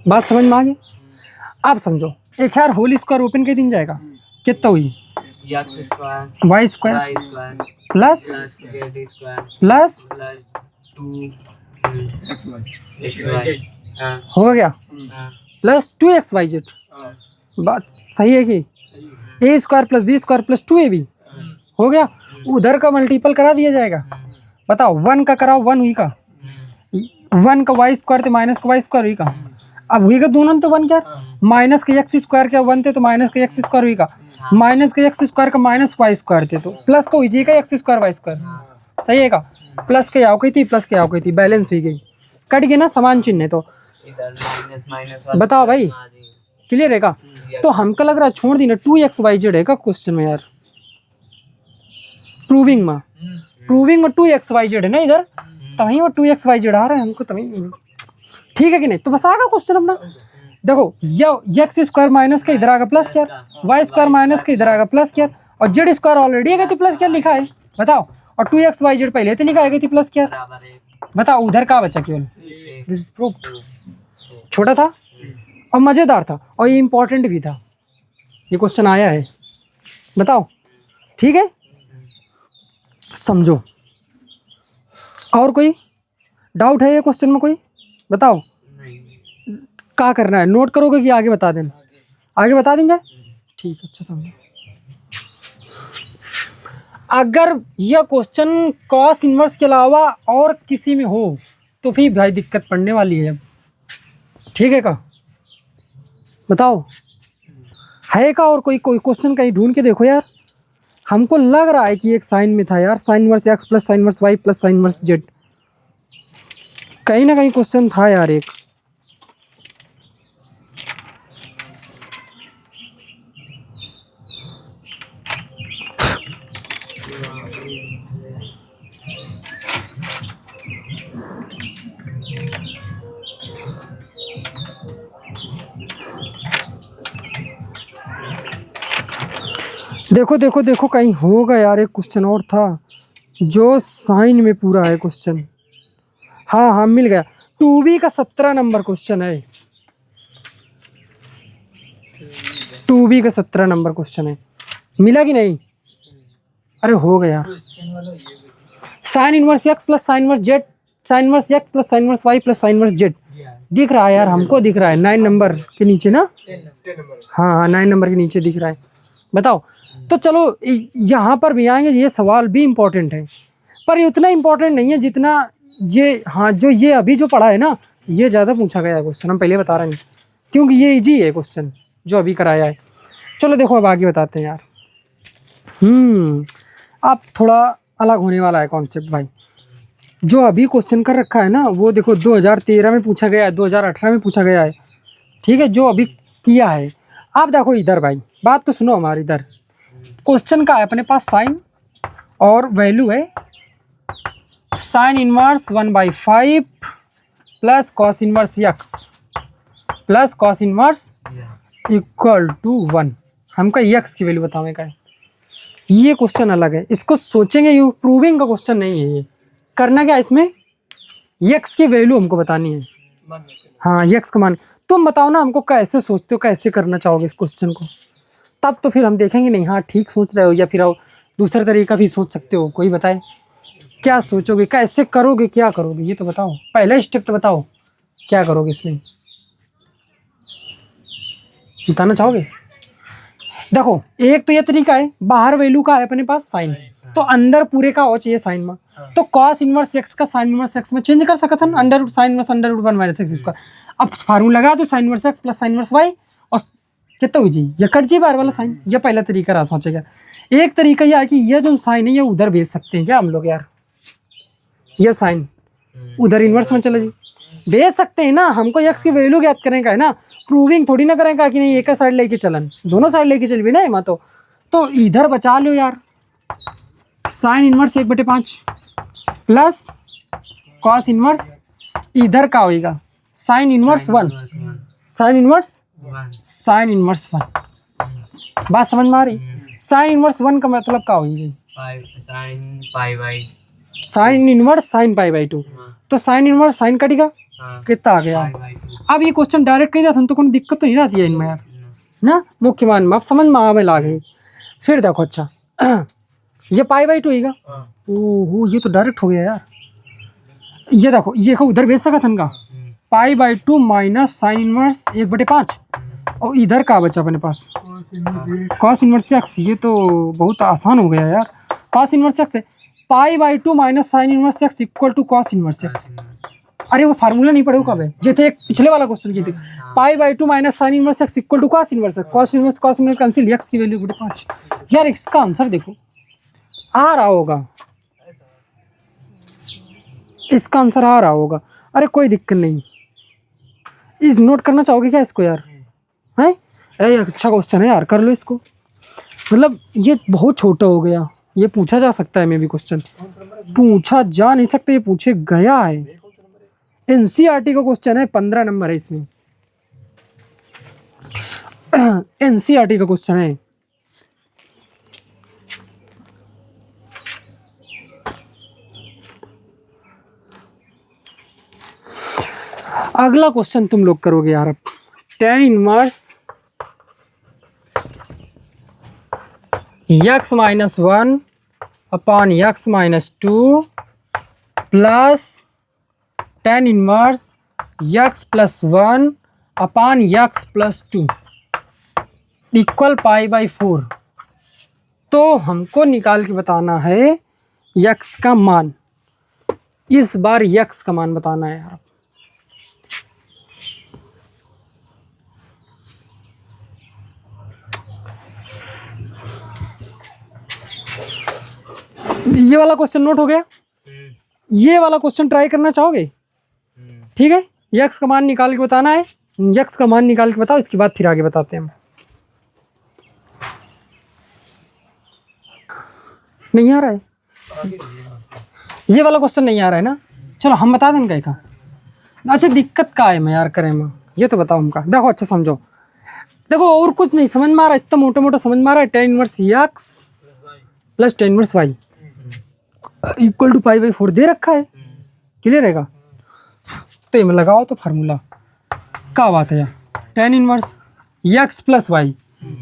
बात समझ में आ गई? आप समझो एक यार होल स्क्वायर ओपन कर दिन जाएगा कितना हुई वाई स्क्वायर प्लस प्लस हो गया प्लस 2xyz। बात सही है कि a square plus b square plus 2ab हो गया। उधर का मल्टीपल करा दिया जाएगा। बताओ 1 का कराओ 1 हुई का 1 का वाई स्क्वायर थे माइनस का वाई स्क्वायर हुई का। अब हुई का दोनों तो 1 क्या माइनस का एक्स स्क्वायर क्या 1 थे तो माइनस का एक्स स्क्वायर हुई का माइनस का एक्स स्क्वायर का माइनस वाई स्क्वायर थे तो प्लस का हुई का एक्स स्क्वायर वाई स्क्वायर। सही है का? प्लस के आओ गई थी प्लस के आओ गई थी बैलेंस हुई गई कट गई ना समान चिन्ह। तो बताओ भाई क्लियर है का? तो हमको लग रहा है छोड़ दी ना 2xyz है का क्वेश्चन में यार, प्रूविंग में 2xyz है ना इधर तभी वो 2xyz आ रहा है हमको तभी। ठीक है कि नहीं? तो बस आगा क्वेश्चन अपना। देखो ये एक्स स्क्वायर माइनस का इधर आगा प्लस क्या वाई स्क्वायर माइनस का इधर आगा प्लस क्या और जेड स्क्वायर ऑलरेडी है थी प्लस क्या लिखा है बताओ और 2xyz पहले तो लिखा है थी प्लस क्या। बताओ उधर का बचा केवल दिस इज प्रूव्ड। छोटा था और मज़ेदार था और ये इम्पोर्टेंट भी था, ये क्वेश्चन आया है। बताओ ठीक है समझो। और कोई डाउट है ये क्वेश्चन में कोई? बताओ क्या करना है? नोट करोगे कि आगे बता दें? आगे बता देंगे ठीक है। अच्छा समझो अगर यह क्वेश्चन कॉस इनवर्स के अलावा और किसी में हो तो फिर भाई दिक्कत पड़ने वाली है अब। ठीक है का? बताओ है का और कोई क्वेश्चन कहीं ढूंढ के देखो यार। हमको लग रहा है कि एक साइन में था यार sine inverse x plus sine inverse y plus sine inverse z, कहीं ना कहीं क्वेश्चन था यार एक। देखो देखो देखो कहीं होगा यार एक क्वेश्चन और था जो साइन में पूरा है क्वेश्चन। हाँ हाँ मिल गया 2b का 17 नंबर क्वेश्चन है 2b का 17 नंबर क्वेश्चन है। मिला कि नहीं? अरे हो गया sine inverse x plus sine inverse z sine inverse x plus sine inverse y plus sine inverse z दिख रहा है यार हमको दिख रहा है 9 नंबर के नीचे ना। हाँ हाँ 9 नंबर के नीचे दिख रहा है। बताओ तो चलो यहाँ पर भी आएंगे। ये सवाल भी इम्पोर्टेंट है पर ये उतना इम्पोर्टेंट नहीं है जितना ये हाँ जो ये अभी जो पढ़ा है ना ये ज़्यादा पूछा गया है क्वेश्चन। हम पहले बता रहे हैं क्योंकि ये इजी है क्वेश्चन जो अभी कराया है। चलो देखो अब आगे बताते हैं यार। अब थोड़ा अलग होने वाला है कॉन्सेप्ट भाई। जो अभी क्वेश्चन कर रखा है ना वो देखो 2013 में पूछा गया है 2018 में पूछा गया है। ठीक है जो अभी किया है। अब देखो इधर भाई बात तो सुनो हमारी। इधर क्वेश्चन का है अपने पास साइन और वैल्यू है sine inverse 1/5 plus cos inverse x plus cos inverse equal to 1। हमका एक्स की वैल्यू बताने का है। ये क्वेश्चन अलग है इसको सोचेंगे। ये प्रूविंग का क्वेश्चन नहीं है। ये करना क्या इसमें एक्स की वैल्यू हमको बतानी है हाँ यक्स का मान। तुम बताओ ना हमको कैसे सोचते हो, कैसे करना चाहोगे इस क्वेश्चन को, तब तो फिर हम देखेंगे नहीं हाँ ठीक सोच रहे हो या फिर आओ दूसरा तरीका भी सोच सकते हो। कोई बताए क्या सोचोगे, कैसे करोगे, क्या करोगे ये तो बताओ, पहला स्टेप तो बताओ क्या करोगे इसमें, बताना चाहोगे। देखो एक तो ये तरीका है, बाहर वैल्यू का है अपने पास साइन, तो अंदर पूरे का हो चाहिए साइन में, तो कॉस इनवर्स एक्स का साइन इनवर्स एक्स में चेंज कर सकता था, under root sine inverse under root 1 minus x square. अब फार्मूला लगा दो sine inverse x plus sine inverse y और कितना हो जी ये कट जी बार वाला साइन। ये पहला तरीका रहा सोचेगा। एक तरीका यह है कि ये जो साइन है ये उधर भेज सकते हैं क्या हम लोग यार, ये साइन उधर इनवर्स में चले जी भेज सकते हैं ना। हमको एक्स की वैल्यू ज्ञात करेंगे है ना, प्रूविंग थोड़ी ना करेंगे कि नहीं एक साइड लेके चलन, दोनों साइड लेके चल भी ना एमा तो इधर बचा लो यार, sine inverse 1/5 plus cos inverse इधर का होएगा साइन इनवर्स 1 साइन इनवर्स 1। बात समझ में आ रही। साइन इनवर्स 1 का मतलब क्या होगी जी, साइन इनवर्स साइन पाई/2, तो साइन इनवर्स साइन कटेगा कितना आ गया। अब ये क्वेश्चन डायरेक्ट कही था तो कोई दिक्कत तो नहीं आती है इनमें यार ना, मुख्य मान में आप समझ में आवे ला गई। फिर देखो अच्छा ये पाई/2 होगा, ओहो ये तो डायरेक्ट हो गया यार। ये देखो ये को उधर भेज सका था इनका पाई/2 माइनस साइन इनवर्स 1/5 और इधर का बचा अपने पास कॉस इनवर्स एक्स। ये तो बहुत आसान हो गया यार, कॉस इनवर्स एक्स है पाई/2 minus sine inverse x equal to cos inverse x. अरे वो फार्मूला नहीं पढ़े कब है, जैसे एक पिछले वाला क्वेश्चन की थी पाई/2 minus sine inverse x equal to cos inverse x, cos inverse cancel, x की वैल्यू 5। यार इसका आंसर देखो आ रहा होगा, इसका आंसर आ रहा होगा। अरे कोई दिक्कत नहीं, इस नोट करना चाहोगे क्या इसको यार, है अच्छा क्वेश्चन है यार, कर लो इसको। मतलब ये बहुत छोटा हो गया, ये पूछा जा सकता है, मैं भी क्वेश्चन पूछा जा नहीं सकता, ये पूछे गया है। एनसीईआरटी का क्वेश्चन है, 15 नंबर है इसमें, एनसीईआरटी का क्वेश्चन है। अगला क्वेश्चन तुम लोग करोगे यार, अब tan inverse x minus 1 upon x minus 2 plus tan inverse x plus 1 upon x plus 2 equal पाई/4। तो हमको निकाल के बताना है x का मान, इस बार x का मान बताना है यार। ये वाला क्वेश्चन नोट हो गया, ये वाला क्वेश्चन ट्राई करना चाहोगे, ठीक है। यक्स का मान निकाल के बताना है, यक्स का मान निकाल के बताओ, इसके बाद फिर आगे बताते हैं हम। नहीं आ रहा है ये वाला क्वेश्चन, नहीं आ रहा है ना, चलो हम बता देंगे का। अच्छा दिक्कत का है मैं यार करें में, ये तो बताओ हमका। देखो अच्छा समझो, देखो और कुछ नहीं समझ में आ रहा है, इतना मोटा मोटा समझ में आ रहा है। tan inverse x plus tan inverse y equal to पाई/4 दे रखा है, क्लियर रहेगा। तो ये में लगाओ तो फार्मूला क्या बात है यार, tan inverse x plus y,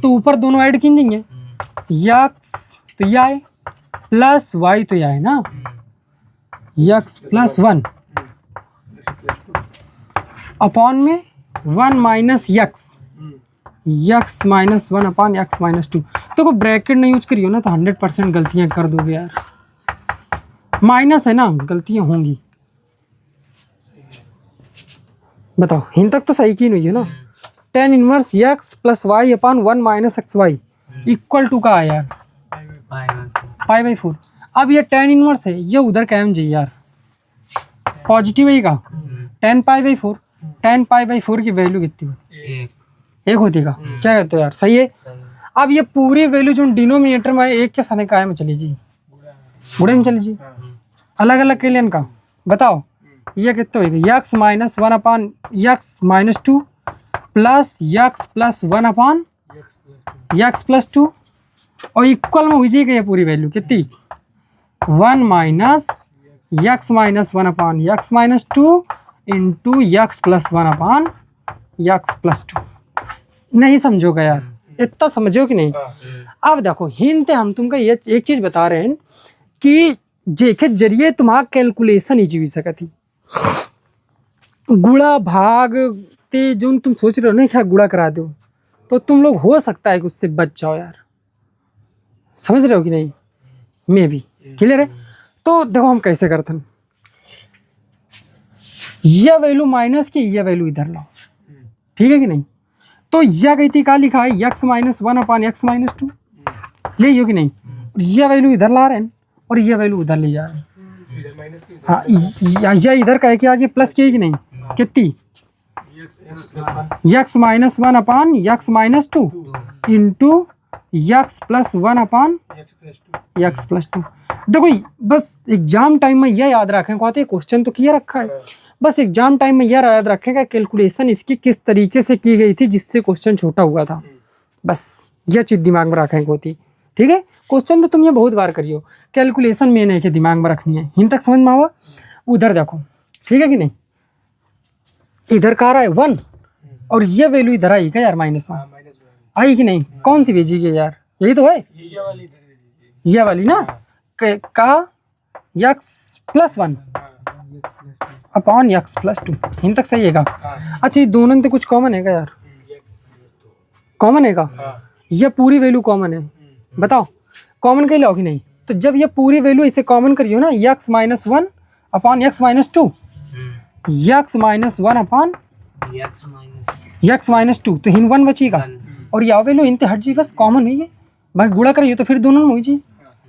तो ऊपर दोनों ऐड कीजिए, x तो यह है प्लस y तो यह है ना, x प्लस 1 अपॉन में 1 minus x minus 1 upon x minus 2। तो को ब्रैकेट नहीं यूज करियो ना तो 100% गलतियां कर दोगे यार, माइनस है ना गलतियां होंगी। बताओ इन तक तो सही की नहीं है ना। tan inverse x plus y upon 1 minus xy equal to का है यार पाई/4। अब ये tan इनवर्स है, ये उधर कैम जी यार, पॉजिटिव है का tan पाई/4, tan पाई/4 की वैल्यू कितनी होती, 1 होती का, क्या कहते हो यार, सही है। अब ये पूरी वैल्यू जो डिनोमिनेटर में 1 के साथ काय में चली जी, बुढ़े में चली जी, अलग अलग के लिए इनका बताओ ये कितना होगा, x minus 1 upon x minus 2 plus x plus 1 upon x plus 2 और इक्वल में हो जाएगी ये पूरी वैल्यू कितनी, 1 minus x minus 1 upon x minus 2 into x plus one upon x plus to. नहीं समझोगे यार, इतना समझो कि नहीं। अब देखो हिंट है, हम तुमको ये एक चीज बता रहे हैं कि जेके जरिए तुम्हारा कैलकुलेशन ही हुई सकती। गुणा भाग ते जो तुम सोच रहे हो ना क्या गुणा करा दो, तो तुम लोग हो सकता है कि उससे बच जाओ यार। समझ रहे हो कि नहीं? मैं भी क्लियर है। तो देखो हम कैसे करते हैं, यह वैल्यू माइनस की यह वैल्यू इधर लाओ, ठीक है कि नहीं। तो यह गई थी क्या लिखा है, x minus one upon x minus two, ले हो कि नहीं। यह वैल्यू इधर ला रहे हैं और यह वैल्यू उधर ले जा रहे हैं। हाँ यह इधर कह के आगे प्लस की है कि नहीं, कितनी, x minus one upon x minus two into x plus one upon x plus to. देखो बस एग्जाम टाइम में यह याद रखें, कहते क्वेश्चन तो किया रखा है, बस एग्जाम टाइम में यह याद रखें कैलकुलेशन इसकी किस तरीके से की गई थी जिससे क्वेश्चन छोटा हुआ था। बस यह चीज़ दिमाग में रखें होती, ठीक है। क्वेश्चन तो तुम ये बहुत बार करियो, कैलकुलेशन मेन है कि दिमाग में रखनी है। इन तक समझ में आवा। उधर देखो, ठीक है कि नहीं, इधर का रहा है वन और ये वैल्यू इधर आई क्या यार, माइनस वन आई कि नहीं। कौन सी भेजी यार, यही तो है, ये वाली ना, का x plus one upon x plus two. इन तक सही है का। अच्छा ये दोनों में तो कुछ कॉमन है क्या यार, कॉमन है का, ये पूरी वैल्यू कॉमन है। बताओ कॉमन कहीं लाओ कि नहीं। तो जब ये पूरी वैल्यू इसे कॉमन करियो ना, x minus one upon x minus two, x minus one upon x minus two, तो हिन वन बचेगा और यह वैल्यू इनते हट जी, बस कॉमन हुई है। बाकी गुणा करिए तो फिर दोनों में हुई जी।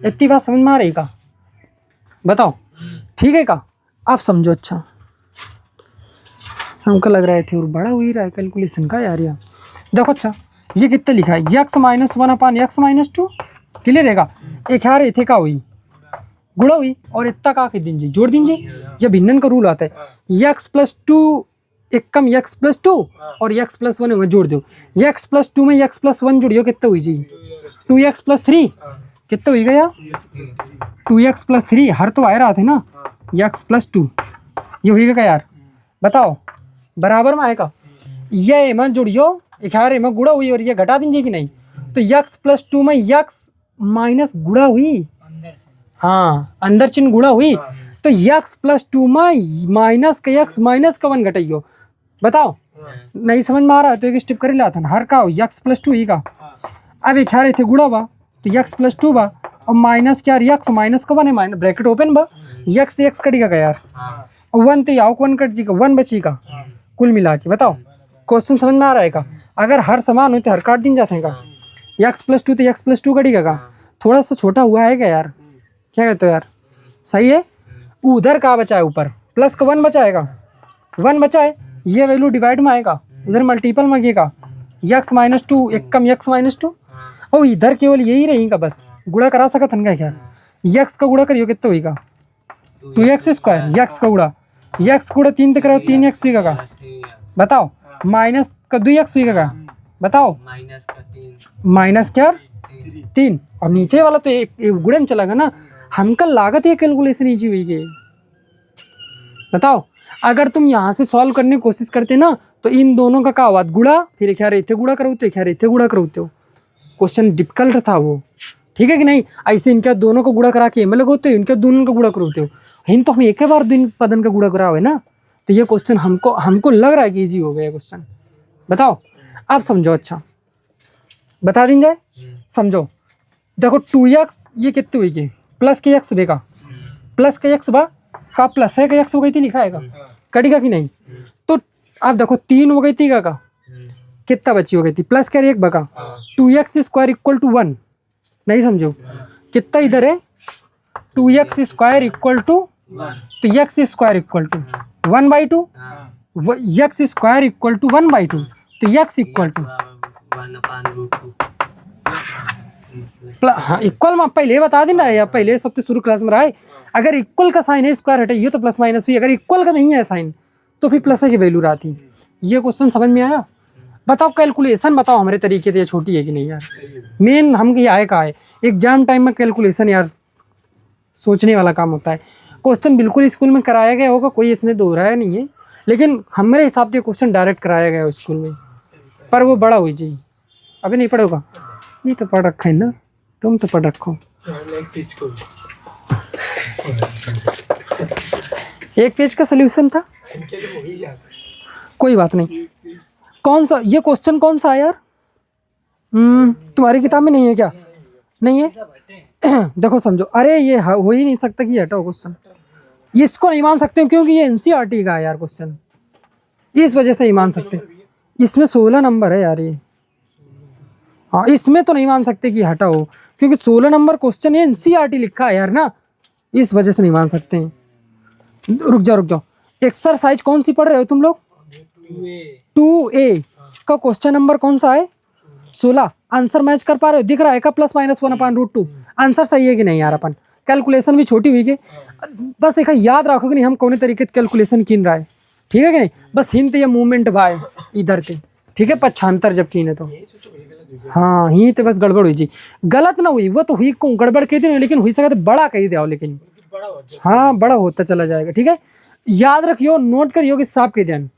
इतनी बात समझ में आ रही का, बताओ ठीक है का। आप समझो। अच्छा हमको लग रहा है थे और बड़ा हुई रहा है कैलकुलेशन का यार। यार देखो, अच्छा ये कितना लिखा है, x minus one upon x minus two, clear रहेगा। एक यार इथे का हुई गुणा हुई और इतना का दिन जी जोड़ दीजिए, ये भिन्नन का रूल आता है। यक्स प्लस टू एक कम यक्स प्लस टू और यक्स प्लस वन में जोड़ दो। यक्स प्लस टू में यक्स प्लस वन जोड़ियो, कितना हुई जी, टू यक्स प्लस थ्री, कितना हुई गया, टू यक्स प्लस थ्री। हर तो आ रहा था ना, यक्स प्लस टू, ये हुई क्या यार, बताओ बराबर में आएगा। ये एम जोड़ियो, एक यार एम गुणा हुई और ये घटा दीजिए कि नहीं। तो यक्स प्लस टू में यक्स माइनस गुणा हुई, हाँ अंदर चिन्ह गुणा हुई। तो यक्स प्लस टू में माइनस का यक्स माइनस का वन घटाइयो। बताओ नहीं समझ में आ रहा है तो एक स्टेप कर लिया था, हर का यक्स प्लस टू ही का। अब एक यार थे गुणा बा तो यक्स प्लस टू बा और माइनस क्या यक्स माइनस का वन है, माइनस ब्रैकेट ओपन बा, यक्स यक्स कटेगा का यार, और वन तो याव वन कट जी का, वन बचेगा कुल मिला के। बताओ क्वेश्चन समझ में आ रहा है का। अगर हर समान हो तो हर काट दिन जाते हैं का, यक्स प्लस टू तो यक्स प्लस टू कटेगा का। थोड़ा सा छोटा हुआ है क्या यार, क्या कहते हो यार, सही है। उधर का बचा है, ऊपर प्लस का वन बचाएगा, वन बचा है, ये वैल्यू डिवाइड में आएगा, उधर मल्टीपल में आएगा, यक्स माइनस टू एक कम यक्स माइनस टू, और इधर केवल यही रहेगा बस। गुणा करा सकत हन क्या, यक्स का गुणा करियो कितना होगा, टू एक्स स्क्वायर, यक्स का गुणा, यक्स गुणा तीन तक तीन एक्स हुई का। बताओ माइनस का दो एक्स हुई का, बताओ माइनस क्या तीन, और नीचे वाला तो एक गुणे में चला गया ना। हमका लागत ये कैलकुलेशन ईजी हुई गई। बताओ अगर तुम यहाँ से सॉल्व करने की कोशिश करते ना तो इन दोनों का क्या हुआ, गुणा, फिर एक यार इथे गुणा कराते, एक यार इथे गुणा कराते हो। क्वेश्चन डिफिकल्ट था वो, ठीक है कि नहीं। ऐसे इनके दोनों को गुणा करा के एम लगोते हो, इनके दोनों का गुणा कराते हो। इन तो हम एक बार दिन पदन का गुणा करा हुआ है ना, तो ये क्वेश्चन हमको लग रहा है कि ईजी हो गया क्वेश्चन। बताओ आप समझो। अच्छा बता दिन जाए, समझो। देखो टू एक्स ये कितने हुई गई, प्लस के एक्स बेगा, प्लस के एक्स बा का प्लस है का एक्स हो गई थी, लिखा है का कटेगा कि नहीं। तो आप देखो तीन हो गई थी का कितना बची हो गई थी, प्लस क्या एक बगा, two x square equal to one. नहीं समझो कितना इधर है, two x square equal to, तो x square equal to one by two, x square equal to one by two, तो एक्स इक्वल टू हाँ इक्वल में पहले बता देना या पहले सबसे शुरू क्लास में रहा है। अगर इक्वल का साइन है स्क्वायर हटे, ये तो प्लस माइनस हुई। अगर इक्वल का नहीं है साइन तो फिर प्लस की वैल्यू रहती। ये क्वेश्चन समझ में आया। बताओ कैलकुलेशन बताओ हमारे तरीके से ये छोटी है कि नहीं यार। मेन हम ये आए का है एग्जाम टाइम में कैलकुलेशन यार सोचने वाला काम होता है। क्वेश्चन बिल्कुल स्कूल में कराया गया होगा, कोई इसमें दोहराया नहीं है, लेकिन हमारे हिसाब से क्वेश्चन डायरेक्ट कराया गया स्कूल में, पर वो बड़ा हुई जी, अभी नहीं पढ़ोगा। ये तो पढ़ रखा है ना, तुम तो पढ़ रखो। एक पेज का सोल्यूशन था, कोई बात नहीं। कौन सा ये क्वेश्चन कौन सा है यार? तुम्हारी किताब में नहीं है क्या? नहीं है? देखो समझो, अरे ये हो ही नहीं सकता कि हटाओ क्वेश्चन, इसको नहीं मान सकते क्योंकि ये एनसीईआरटी का है यार क्वेश्चन, इस वजह से नहीं मान सकते। इसमें 16 नंबर है यार ये, हाँ इसमें तो नहीं मान सकते कि हटाओ, क्योंकि 16 नंबर क्वेश्चन है, एनसीईआरटी लिखा है यार ना, इस वजह से नहीं मान सकते हैं। रुक जाओ, एक्सरसाइज कौन सी पढ़ रहे हो तुम लोग? 2A का क्वेश्चन नंबर कौन सा है? 16। आंसर मैच कर पा रहे हो? दिख रहा है का +-1/√2? आंसर सही है कि नहीं यार? अपन कैलकुलेशन भी छोटी हुई के, बस एक याद रखो कि नहीं हम कौन तरीके से कैलकुलेशन कीन रहा है, ठीक है कि नहीं? बस हिंट या मूवमेंट भाई इधर के, ठीक है, 75 जब कीने तो हाँ ही तो बस गड़बड़ हुई जी, गलत ना हुई, वो तो हुई को गड़बड़ कही थी, लेकिन हुई सका तो बड़ा कही दिया, लेकिन हाँ बड़ा होता चला जाएगा, ठीक है। याद रखियो, नोट करियो कि साहब के ध्यान,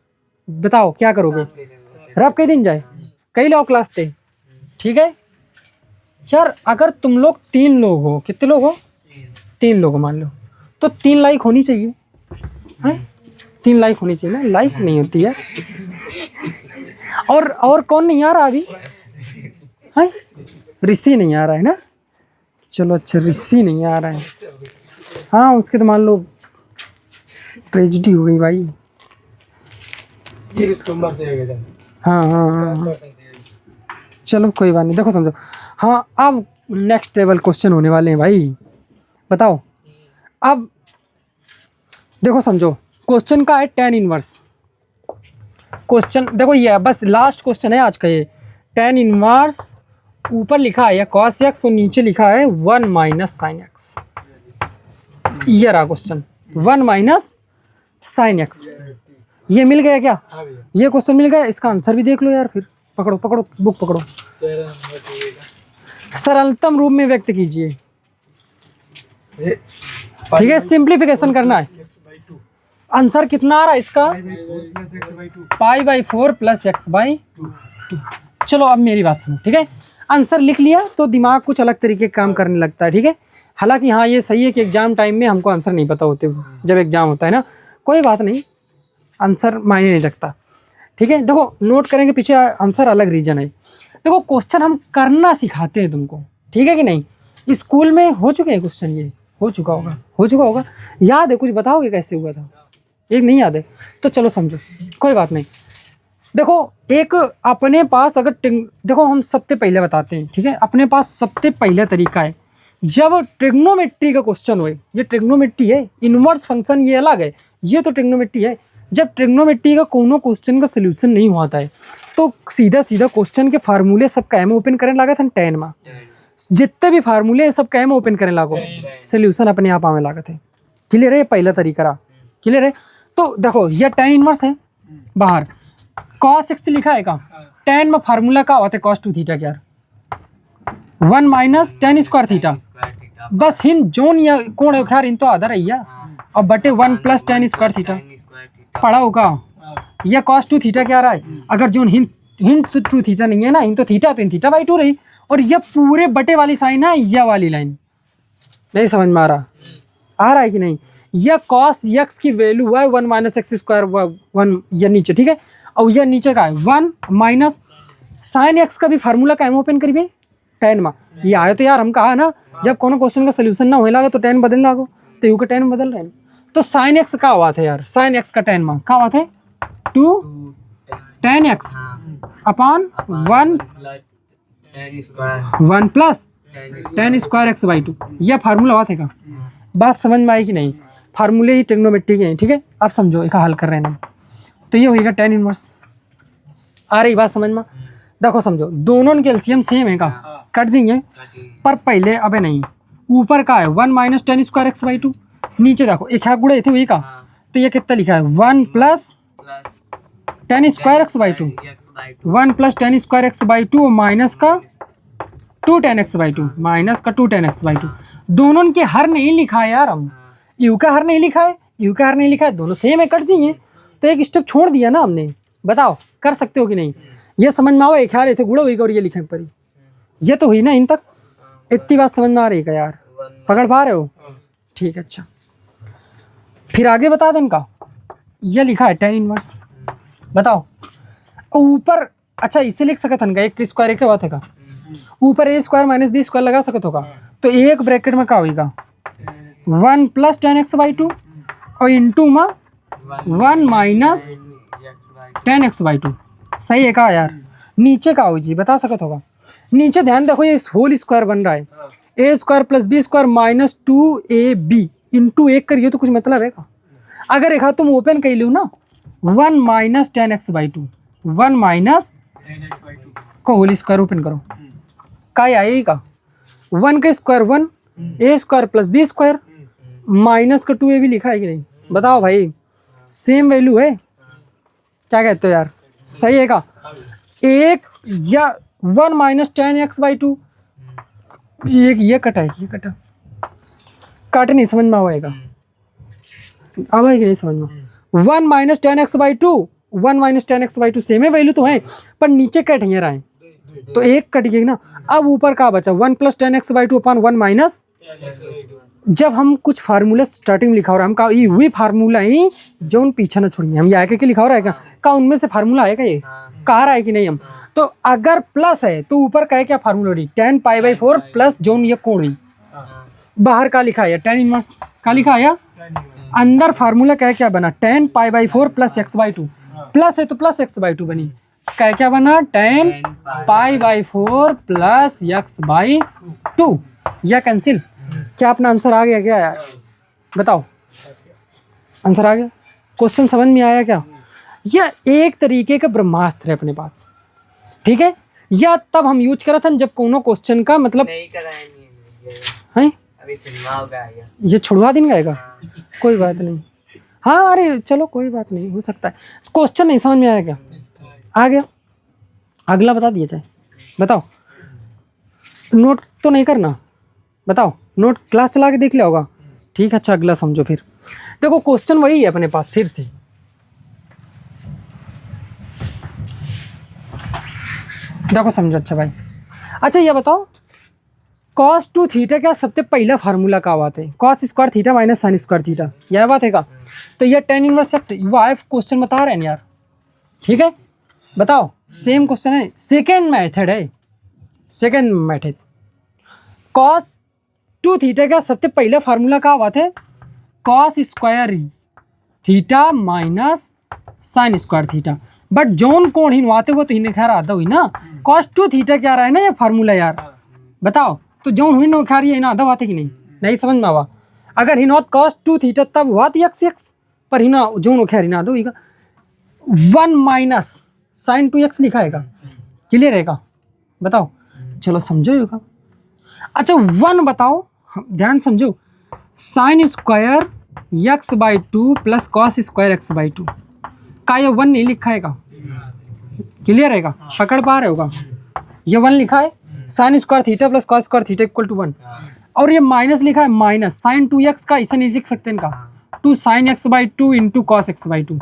बताओ क्या करोगे? रब कई दिन जाए, कई लो क्लास थे, ठीक है यार। अगर तुम लोग 3 लोग हो, कितने लोग हो? 3 लोग मान लो, तो 3 लाइक होनी चाहिए, है 3 लाइक होनी चाहिए ना, लाइक नहीं होती है। और कौन नहीं आ रहा अभी? है ऋषि नहीं आ रहा है ना, चलो अच्छा ऋषि नहीं आ रहा है, हाँ उसके तो मान लो ट्रेजिडी हो गई भाई। हाँ, चलो कोई बात नहीं, देखो समझो। हाँ अब नेक्स्ट लेवल क्वेश्चन होने वाले हैं भाई, बताओ। अब देखो समझो, क्वेश्चन का है tan इनवर्स। क्वेश्चन देखो ये है, बस लास्ट क्वेश्चन है आज का ये। tan इनवर्स ऊपर लिखा है cos x और नीचे लिखा है 1 - sin x। ये रहा क्वेश्चन, 1 - sin x। ये मिल गया क्या? ये क्वेश्चन मिल गया, इसका आंसर भी देख लो यार, फिर पकड़ो बुक पकड़ो, सरलतम रूप में व्यक्त कीजिए, ठीक है, सिंप्लीफिकेशन करना है। आंसर कितना आ रहा है इसका? π/4 + x/2। चलो अब मेरी बात सुनो, ठीक है। आंसर लिख लिया तो दिमाग कुछ अलग तरीके का काम करने लगता है, ठीक है। हालांकि हाँ ये सही है कि एग्जाम टाइम में हमको आंसर नहीं पता होते, जब एग्जाम होता है ना, कोई बात नहीं, आंसर मायने नहीं रखता, ठीक है। देखो नोट करेंगे पीछे आंसर अलग रीजन है। देखो क्वेश्चन हम करना सिखाते हैं तुमको, ठीक है कि नहीं? स्कूल में हो चुके हैं क्वेश्चन, ये हो चुका होगा, याद है? कुछ बताओगे कैसे हुआ था? एक नहीं याद है तो चलो समझो, कोई बात नहीं। देखो एक अपने पास अगर देखो हम सबसे पहले बताते हैं, ठीक है। अपने पास सबसे पहला तरीका है, जब ट्रिग्नोमेट्री का क्वेश्चन हो, ये ट्रिग्नोमेट्री है, इनवर्स फंक्शन ये अलग है, ये तो ट्रिग्नोमेट्री है। जब ट्रिग्नोमेट्री का कोनो क्वेश्चन का सोल्यूशन नहीं होता है तो सीधा क्वेश्चन के फार्मूले सब कैम ओपन करने लगा था 10 में, जितने भी फार्मूले सब कैम ओपन करने लागो, सोल्यूशन अपने आप आने लगा थे। क्लियर है? पहला तरीका रहा, क्लियर है? तो देखो ये tan इनवर्स है, बाहर cos x लिखा है का, tan में फार्मूला का होता है cos 2 थीटा, क्या 1 - tan स्क्वायर थीटा, बस हिन जोन या कोण है खैर इन तो आधा रही है, और बटे 1 + tan स्क्वायर थीटा पढ़ा होगा। यह cos 2 थीटा क्या रहा है? अगर जोन हिंट 2 थीटा नहीं है ना, इन तो थीटा, तो इन θ/2 रही, और यह पूरे बटे वाली साइन है, यह वाली लाइन नहीं समझ में आ रहा है कि नहीं? यह cos x की वैल्यू है 1 - x², 1 यह नीचे, ठीक है, और यह नीचे का है 1 - sin x का भी फार्मूला का ओपन करिए 10 में। ये आए तो यार हम कहा ना, जब कोनो क्वेश्चन का सोल्यूशन ना होने लगा तो 10 बदलने लागो, तो यू का 10 बदल रहे हैं, तो sin x का हुआ था यार, sin x का 10 में क्या हुआ था? 2 tan x upon 1 + tan square x/2, यह फार्मूला हुआ था का। बात समझ में आई कि नहीं? फार्मूले ही ट्रिग्नोमेट्री के हैं, ठीक है। अब समझो, एक हल कर रहे हैं हम, तो ये होगा tan इनवर्स। आ रही बात समझ में? देखो समझो, दोनों के एलसीएम सेम है का, कट जाएंगे, पर पहले अबे नहीं, ऊपर का है 1 - tan स्क्वायर x/2, नीचे देखो एक है गुड़े थे वही का, तो ये कितना लिखा है 1 + tan square x/2, 1 + tan square x/2 और माइनस का 2 tan x/2, माइनस का 2 tan x/2। दोनों के हर नहीं लिखा है यार, हम यू का हर नहीं लिखा है, यू का हर नहीं लिखा है, दोनों सेम है, कट जाइए। तो एक स्टेप छोड़ दिया ना हमने। बताओ कर सकते हो कि नहीं? ये समझ में आओ, एक यार ऐसे गुड़ा हुई और ये लिखे पर ये तो हुई ना इन तक। इतनी बात समझ में आ रही है क्या यार? पकड़ पा रहे हो? ठीक है। अच्छा फिर आगे बता दें इनका। ये लिखा है tan इनवर्स। बताओ ऊपर, अच्छा इसे लिख सकत हन का एक स्क्वायर एक बात है का, ऊपर a square minus b square लगा सकत होगा। तो एक ब्रैकेट में क्या होगा 1 प्लस tan x/2 और इंटू में 1 माइनस tan x/2। सही है का यार? नीचे का हो जी बता सकत होगा। नीचे ध्यान देखो ये होल स्क्वायर बन रहा है, a square plus b square minus 2ab into एक करिए तो कुछ मतलब है का? अगर एक तुम ओपन कर लो ना 1 माइनस tan x/2 1 माइनस को होल स्क्वायर ओपन करो का आएगा 1 का square 1 a square plus b square minus का 2ab लिखा है कि नहीं? बताओ भाई सेम वैल्यू है क्या कहते हो यार? सही है का? एक या 1 माइनस tan x/2 एक ये कटा है, ये कटा काट नहीं समझ में आएगा? अब है कि नहीं समझ में? 1 minus tan x/2 1 minus tan x/2 same है वैल्यू तो है पर नीचे कट ही रहा है तो एक कट गई ना। अब ऊपर का बचा 1 प्लस tan x/2 अपन 1 माइनस। जब हम कुछ फार्मूला स्टार्टिंग में लिखा हो रहा है हम का ये वही फार्मूला ही जो उन पीछे ना छोड़ेंगे हम। ये आगे के लिखा हो रहा है का उनमें से फार्मूला आएगा ये कहा रहा है कि नहीं हम? तो अगर प्लस है तो ऊपर का है क्या फार्मूला रही tan π/4 प्लस जोन ये कोण हुई। बाहर का लिखा है tan इनवर्स का लिखा है, अंदर फार्मूला क्या बना tan π/4 प्लस x/2 प्लस है तो प्लस x/2 बनी। क्या बना tan π/4 प्लस x/2। या कैंसिल। क्या अपना आंसर आ गया क्या यार? बताओ आंसर आ गया? क्वेश्चन समझ में आया क्या? यह एक तरीके का ब्रह्मास्त्र है अपने पास, ठीक है? या तब हम यूज करा था जब कोनो क्वेश्चन का मतलब नहीं कराया है अभी चुनाव का आया ये छुड़वा दिन गएगा। कोई बात नहीं, हाँ अरे चलो कोई बात नहीं, हो सकता है क्वेश्चन नहीं समझ में आया क्या? आ गया अगला बता दिया जाए। बताओ नोट तो नहीं करना, बताओ नोट क्लास चला के देख लिया होगा, ठीक है? अच्छा अगला समझो फिर। देखो क्वेश्चन वही है अपने पास फिर से। देखो समझो अच्छा भाई। अच्छा ये बताओ cos 2 थीटा क्या सबसे पहला फार्मूला का बात है? cos square theta minus sine square theta, यह बात है का? तो यह tan inverse x y question बता रहे हैं यार, ठीक है? बताओ सेम क्वेश्चन है, सेकेंड मेथड है, सेकेंड मेथड। cos 2 थीटा का सबसे पहला फार्मूला का बात है cos square theta minus sine square theta. But जोन कौन ही आते वो तो इन्हें खैर आता हुई ना। cos 2 थीटा क्या रहा है ना ये फार्मूला यार? बताओ तो जोन हुई ना खैर ये ना आधा बात है कि नहीं? नहीं समझ में आवा? अगर ही नॉट cos 2 थीटा तब हुआ तो x पर ही ना जोन खैर ही ना आधा हुई 1 माइनस साइन 2x लिखा है, क्लियर है? बताओ चलो समझो होगा। अच्छा 1 बताओ, ध्यान समझो, sine square x/2 plus cos square x/2 का ये 1 नहीं लिखा है का? क्लियर है? पकड़ पा रहे होगा? ये 1 लिखा है, sine square theta plus cos square theta equal to 1 और ये माइनस लिखा है माइनस साइन 2x का, इसे नहीं लिख सकते इनका 2 sine x/2 into cos x/2।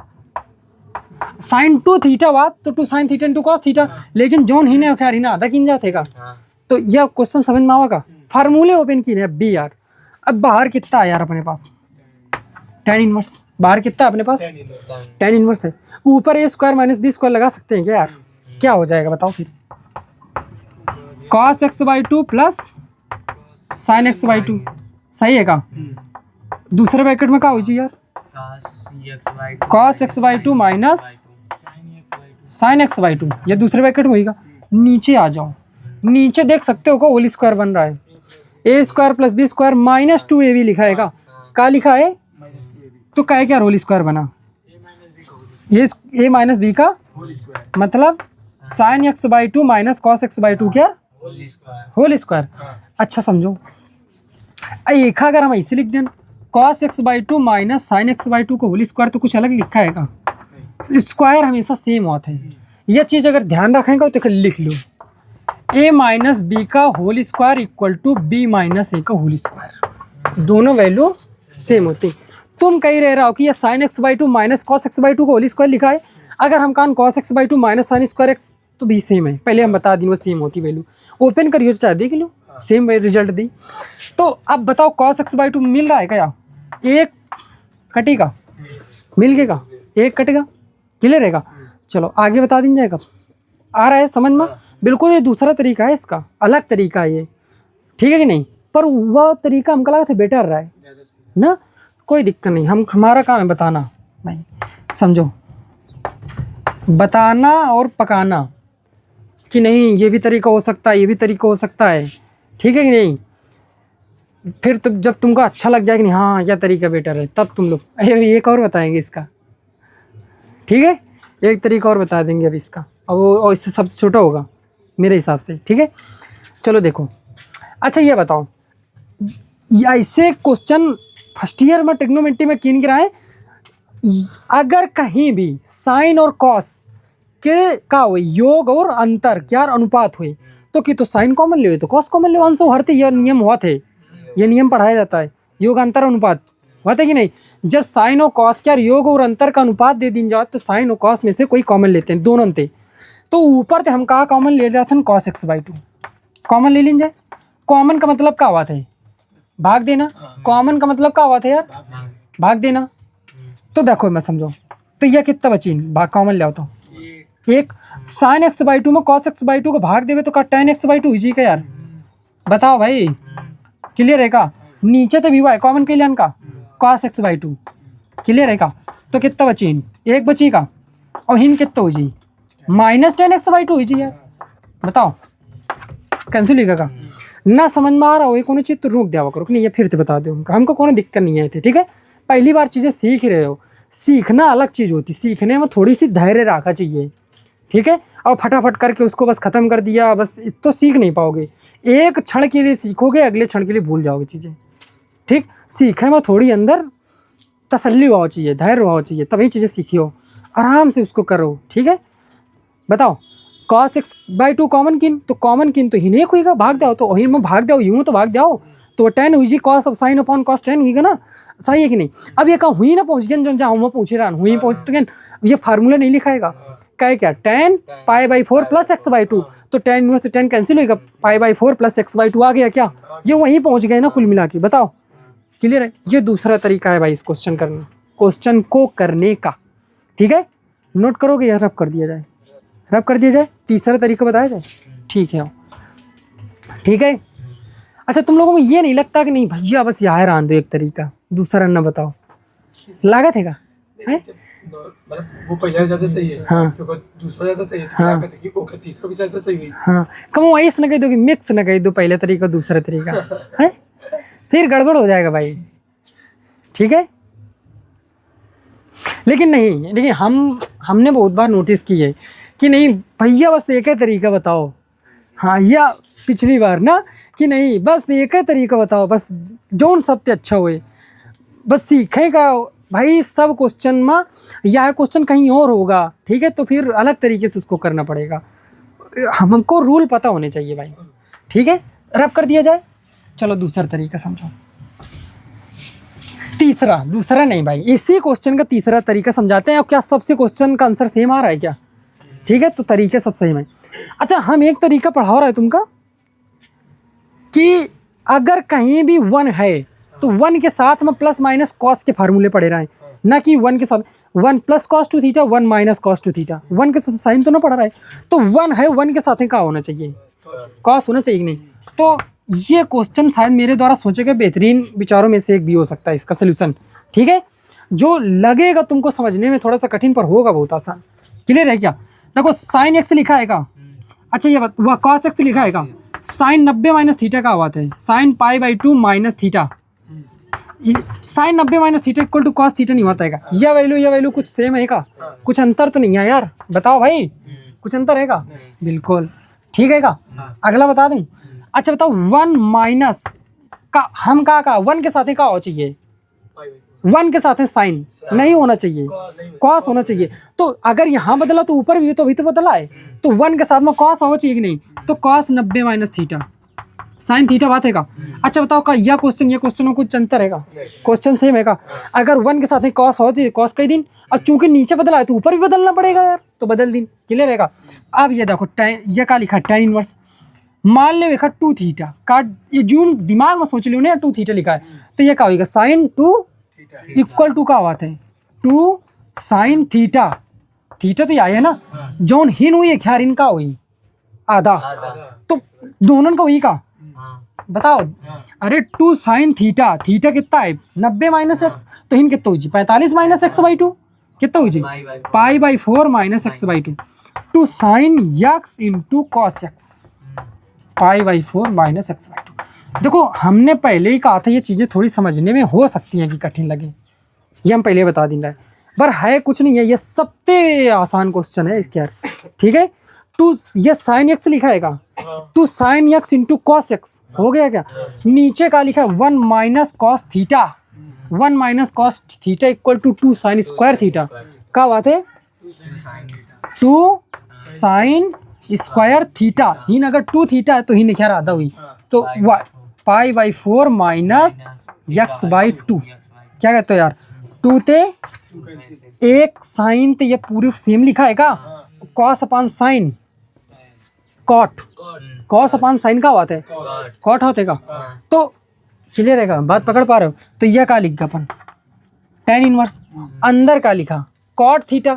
Sine 2 theta बात तो 2 sine theta into cos theta, लेकिन जोन ही नहीं खैर ही ना आधा किन जातेगा। तो यह क्वेश्चन समझ में आवेगा? फार्मूले ओपन की है बी यार। अब बाहर कितना है यार अपने पास? tan inverse. बाहर कितना है अपने पास? tan इनवर्स है। ऊपर a square minus b square लगा सकते हैं क्या यार? क्या हो जाएगा बताओ फिर? cos x/2 plus sign x/2 सही है का? दूसरे ब्रैकेट में क्या हो जी यार? cos x/2 minus sign x/2, ये दूसरे ब्रैकेट में होगा। नीचे आ जाओ, नीचे देख सकते हो को होल स्क्वायर बन रहा है, a square plus b square minus 2ab लिखा है का लिखा है? तो क्या है क्या होल स्क्वायर बना? ये a माइनस बी का मतलब sign x/2 minus cos x/2 क्या होल स्क्वायर। अच्छा समझो एक अगर हम ऐसे लिख दें cos x/2 minus sign x/2 को होल स्क्वायर तो कुछ अलग लिखा है का? स्क्वायर हमेशा सेम होता है, यह चीज़ अगर ध्यान रखेंगे तो लिख लो a माइनस बी का whole square equal to b minus a का होल स्क्वायर, दोनों वैल्यू सेम होती। तुम कह रहे हो कि ये sine x by two minus cos x by two को होल स्क्वायर लिखा है। अगर हम कहा cos x by two minus sine square x तो भी सेम है, पहले हम बता दी वो सेम होती वैल्यू। ओपन करिए चाहे देख लो, सेम रिजल्ट दी। तो अब बताओ कॉस एक्स बाई टू मिल रहा है क्या? एक कटेगा, मिल गएगा, एक कटेगा, क्लियर रहेगा। चलो आगे बता दी जाएगा, आ रहा है समझ में? बिल्कुल ये दूसरा तरीका है, इसका अलग तरीका है ये, ठीक है कि नहीं? पर वह तरीका हमको लगा था बेटर रहा है ना, कोई दिक्कत नहीं। हमारा काम है बताना भाई, समझो, बताना और पकाना कि नहीं ये भी तरीका हो सकता है, ये भी तरीका हो सकता है, ठीक है कि नहीं? फिर तो जब तुमको अच्छा लग जाए कि नहीं हाँ यह तरीका बेटर है, तब तुम लोग एक और बताएंगे इसका, ठीक है? एक तरीका और बता देंगे अब इसका, और वो और इससे सबसे छोटा होगा मेरे हिसाब से, ठीक है? चलो देखो, अच्छा ये बताओ, ऐसे क्वेश्चन फर्स्ट ईयर में ट्रिग्नोमेट्री में किन गिराए, अगर कहीं भी साइन और कॉस के का हुए योग और अंतर क्या अनुपात हुए तो कि तो साइन कॉमन ले तो कॉस कॉमन ले, आंसर हर यह नियम हुआ थे, ये नियम पढ़ाया जाता है, योग अंतर अनुपात हुआ था कि नहीं? जब साइन और कॉस क्या योग और अंतर का अनुपात दे दी जाए तो साइन और कॉस में से कोई कॉमन लेते हैं, दोनों थे। तो ऊपर थे हम कहा कॉमन ले जाते हैं cos x by to, common ले लीन जाए। कॉमन का मतलब क्या हुआ था? भाग देना। कॉमन का मतलब क्या हुआ था यार? भाग देना। तो देखो मैं समझो, तो यह कितना बची भाग कॉमन ले आओ तो एक साइन एक्स बाई टू में कॉस एक्स बाई टू को भाग देवे तो का टेन एक्स बाई टू जी का यार, बताओ भाई, क्लियर है का? नीचे तो भी हुआ है कॉमन के लिए का cos x by to, clear है का? तो कितना बची एक बची का, और हिन कितना हो जी minus ten x by two हुई जी यार, बताओ कैंसिल लिखा का? ना समझ में आ रहा हो ये कोनो चीज़ तो रोक दिया करो, नहीं ये फिर से बता दो हमको कोनो दिक्कत नहीं है, ठीक है? पहली बार चीज़ें सीख रहे हो, सीखना अलग चीज़ होती, सीखने में थोड़ी सी धैर्य रखा चाहिए, ठीक है? और फटाफट करके उसको बस ख़त्म कर दिया बस तो सीख नहीं पाओगे। एक क्षण के लिए सीखोगे, अगले क्षण के लिए भूल जाओगे चीज़ें, ठीक? सीखे में थोड़ी अंदर तसल्ली हुआ चाहिए, धैर्य हुआ चाहिए, तभी चीज़ें सीखियो, आराम से उसको करो, ठीक है? बताओ cos x by two common किन तो कॉमन किन तो हिन एक हुईगा, भाग जाओ तो हिन में भाग जाओ, यूँ तो भाग जाओ तो टेन हुई जी cos of sine upon cos ten हुई ना, सही है कि नहीं? अब ये कहाँ हुई ना पहुँच गया जो जहाँ मैं पूछ रहा हूँ हुई पहुँच तो क्या ये फार्मूला नहीं लिखाएगा क्या? क्या ten pi by four plus x by two, तो टेन में से टेन कैंसिल होगा, pi by four plus x by two आ गया क्या? ये वहीं पहुँच गए ना कुल मिला के, बताओ क्लियर है? ये दूसरा तरीका है भाई इस क्वेश्चन को करने का, ठीक है? नोट करोगे या रब कर दिया जाए? रब कर दिया जाए, तीसरा तरीका बताया जाए, ठीक है? ठीक है। अच्छा तुम लोगों को ये नहीं लगता कि नहीं भैया बस यार आन दो एक तरीका, दूसरा न बताओ, लागत है का? मतलब वो पहला ज्यादा सही है, हाँ, क्योंकि दूसरा ज्यादा सही है, हाँ, लागत है कि ओके तीसरा भी ज्यादा सही हुई। हाँ, कम वाइस न कह दो कि मिक्स न कह दो, पहला तरीका दूसरा तरीका है, फिर गड़बड़ हो जाएगा भाई, ठीक है? लेकिन नहीं, लेकिन हमने बहुत बार नोटिस की है कि नहीं भैया बस एक ही तरीका बताओ, हाँ, या पिछली बार ना कि नहीं बस एक ही तरीका बताओ, बस जोन सबसे अच्छा हुए, बस सीखेगा भाई सब क्वेश्चन में, या क्वेश्चन कहीं और होगा, ठीक है? तो फिर अलग तरीके से उसको करना पड़ेगा, हमको रूल पता होने चाहिए भाई, ठीक है? रब कर दिया जाए। चलो दूसरा तरीका समझो, दूसरा नहीं भाई, इसी क्वेश्चन का तीसरा तरीका समझाते हैं। और क्या सबसे क्वेश्चन का आंसर सेम आ रहा है क्या? ठीक है, तो तरीके सब सेम है। अच्छा हम एक तरीका पढ़ा रहा है तुमका कि अगर कहीं भी 1 है तो 1 के साथ में प्लस माइनस कॉस के फार्मूले पढ़े रहे हैं, ना कि 1 के साथ 1 plus cos two theta 1 minus cos two theta, 1 के साथ साइन तो ना पढ़ा रहा है, तो 1 है 1 के साथ ही क्या होना चाहिए? कॉस होना चाहिए कि नहीं? तो ये क्वेश्चन शायद मेरे द्वारा सोचे गए बेहतरीन विचारों में से एक भी हो सकता है इसका सोल्यूशन, ठीक है? जो लगेगा तुमको समझने में थोड़ा सा कठिन पर होगा बहुत आसान। क्लियर है क्या? देखो साइन एक्स लिखा है का, अच्छा ये बात वह कॉस एक्स लिखा है का, साइन 90 माइनस थीटा का बात है, sine pi by 2 minus theta, sine 90 minus theta equal to cos theta नहीं होता है का? यह वैल्यू कुछ सेम है का? कुछ अंतर तो नहीं है यार, बताओ भाई कुछ अंतर है का? बिल्कुल ठीक है का? अगला बता दूं। अच्छा बताओ 1 माइनस का हम का 1 के साथ ही का हो चाहिए? 1 के साथ है साइन नहीं होना चाहिए, कॉस होना चाहिए। तो अगर यहाँ बदला तो ऊपर भी तो अभी तो बदला है, तो 1 के साथ में कॉस होना चाहिए कि नहीं? तो cos 90 minus theta sine theta बात है का। अच्छा बताओ का ये क्वेश्चन में कुछ अंतर है का? क्वेश्चन सेम है का? अगर 1 के साथ कॉस हो तो कॉस कई दिन, अब चूंकि नीचे बदला है तो ऊपर भी बदलना पड़ेगा यार, तो बदल दिन। क्लियर रहेगा? अब ये देखो ये का लिखा tan इनवर्स, मान ले लिखा 2 थीटा का, ये जून दिमाग में सोच लियो ना 2 थीटा लिखा है, तो ये क्या होगा साइन 2 इक्वल टू का बात है 2 साइन थीटा। थीटा तो यही है ना, जौन हिन हुई है खैर इनका हुई आधा, तो दोनों का हुई का बताओ। अरे 2 साइन थीटा, थीटा कितना है 90 माइनस एक्स, तो हिन कितना हो जी 45 माइनस एक्स बाई 2, कितना हो जी pi by 4 minus x by 2। 2 sine x into cos x pi by 4 minus x by 2। देखो हमने पहले ही कहा था ये चीज़ें थोड़ी समझने में हो सकती हैं कि कठिन लगे, ये हम पहले बता दें रहे, पर है कुछ नहीं है, ये सबसे आसान क्वेश्चन है इसके यार। ठीक है, 2 ये साइन एक्स लिखा है का, 2 sine x into cos x हो गया क्या, नीचे का लिखा है 1 minus cos theta, 1 minus cos theta equal to 2 sine square theta. क्या बात है 2 साइन स्क्वायर थीटा, हिन अगर 2 थीटा है तो हिन खैर आधा हुई, तो pi by 4 minus x by 2। क्या कहते हो यार 2 थे एक साइन, तो ये पूरी सेम लिखा है का, कॉस अपन साइन कॉट, कॉस अपन साइन का बात है कॉट होते का, तो क्लियर है का बात पकड़ पा रहे हो। तो यह का लिख गया अपन tan इनवर्स, अंदर का लिखा कॉट थीटा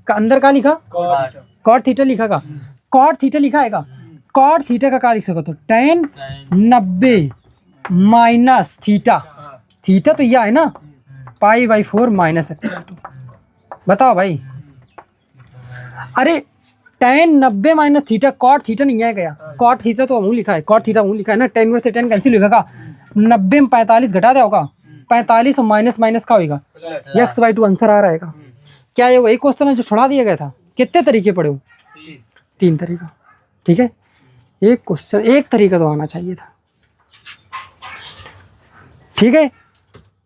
का, अंदर का लिखा कॉट थीटा लिखा का, कॉट थीटा लिखा है का, कॉट थीटा का लिख सको तो tan 90 माइनस थीटा, थीटा तो यह है ना pi by 4 minus x by 2। बताओ भाई, अरे tan 90 minus theta, cot theta नहीं है गया, कॉट थीटा तो मुँह लिखा है, कॉट थीटा मुँह लिखा है ना, tan इनवर्स से tan कैंसिल लिखा का, 90 में 45 घटा दे होगा, 45 और माइनस माइनस का होगा एक्स बाई 2 आंसर आ रहेगा। क्या ये वही क्वेश्चन है जो छुड़ा दिया गया था? कितने तरीके पढ़े हो? 3 तरीका। ठीक है, एक क्वेश्चन एक तरीका तो आना चाहिए था। ठीक है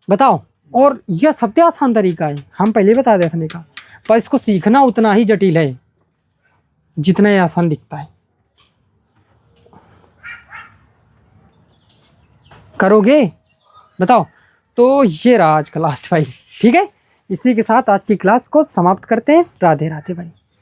बताओ, और यह सबसे आसान तरीका है, हम पहले बता देते का, पर इसको सीखना उतना ही जटिल है जितना ये आसान दिखता है। करोगे बताओ? तो ये रहा आज का लास्ट भाई। ठीक है, इसी के साथ आज की क्लास को समाप्त करते हैं। राधे राधे भाई।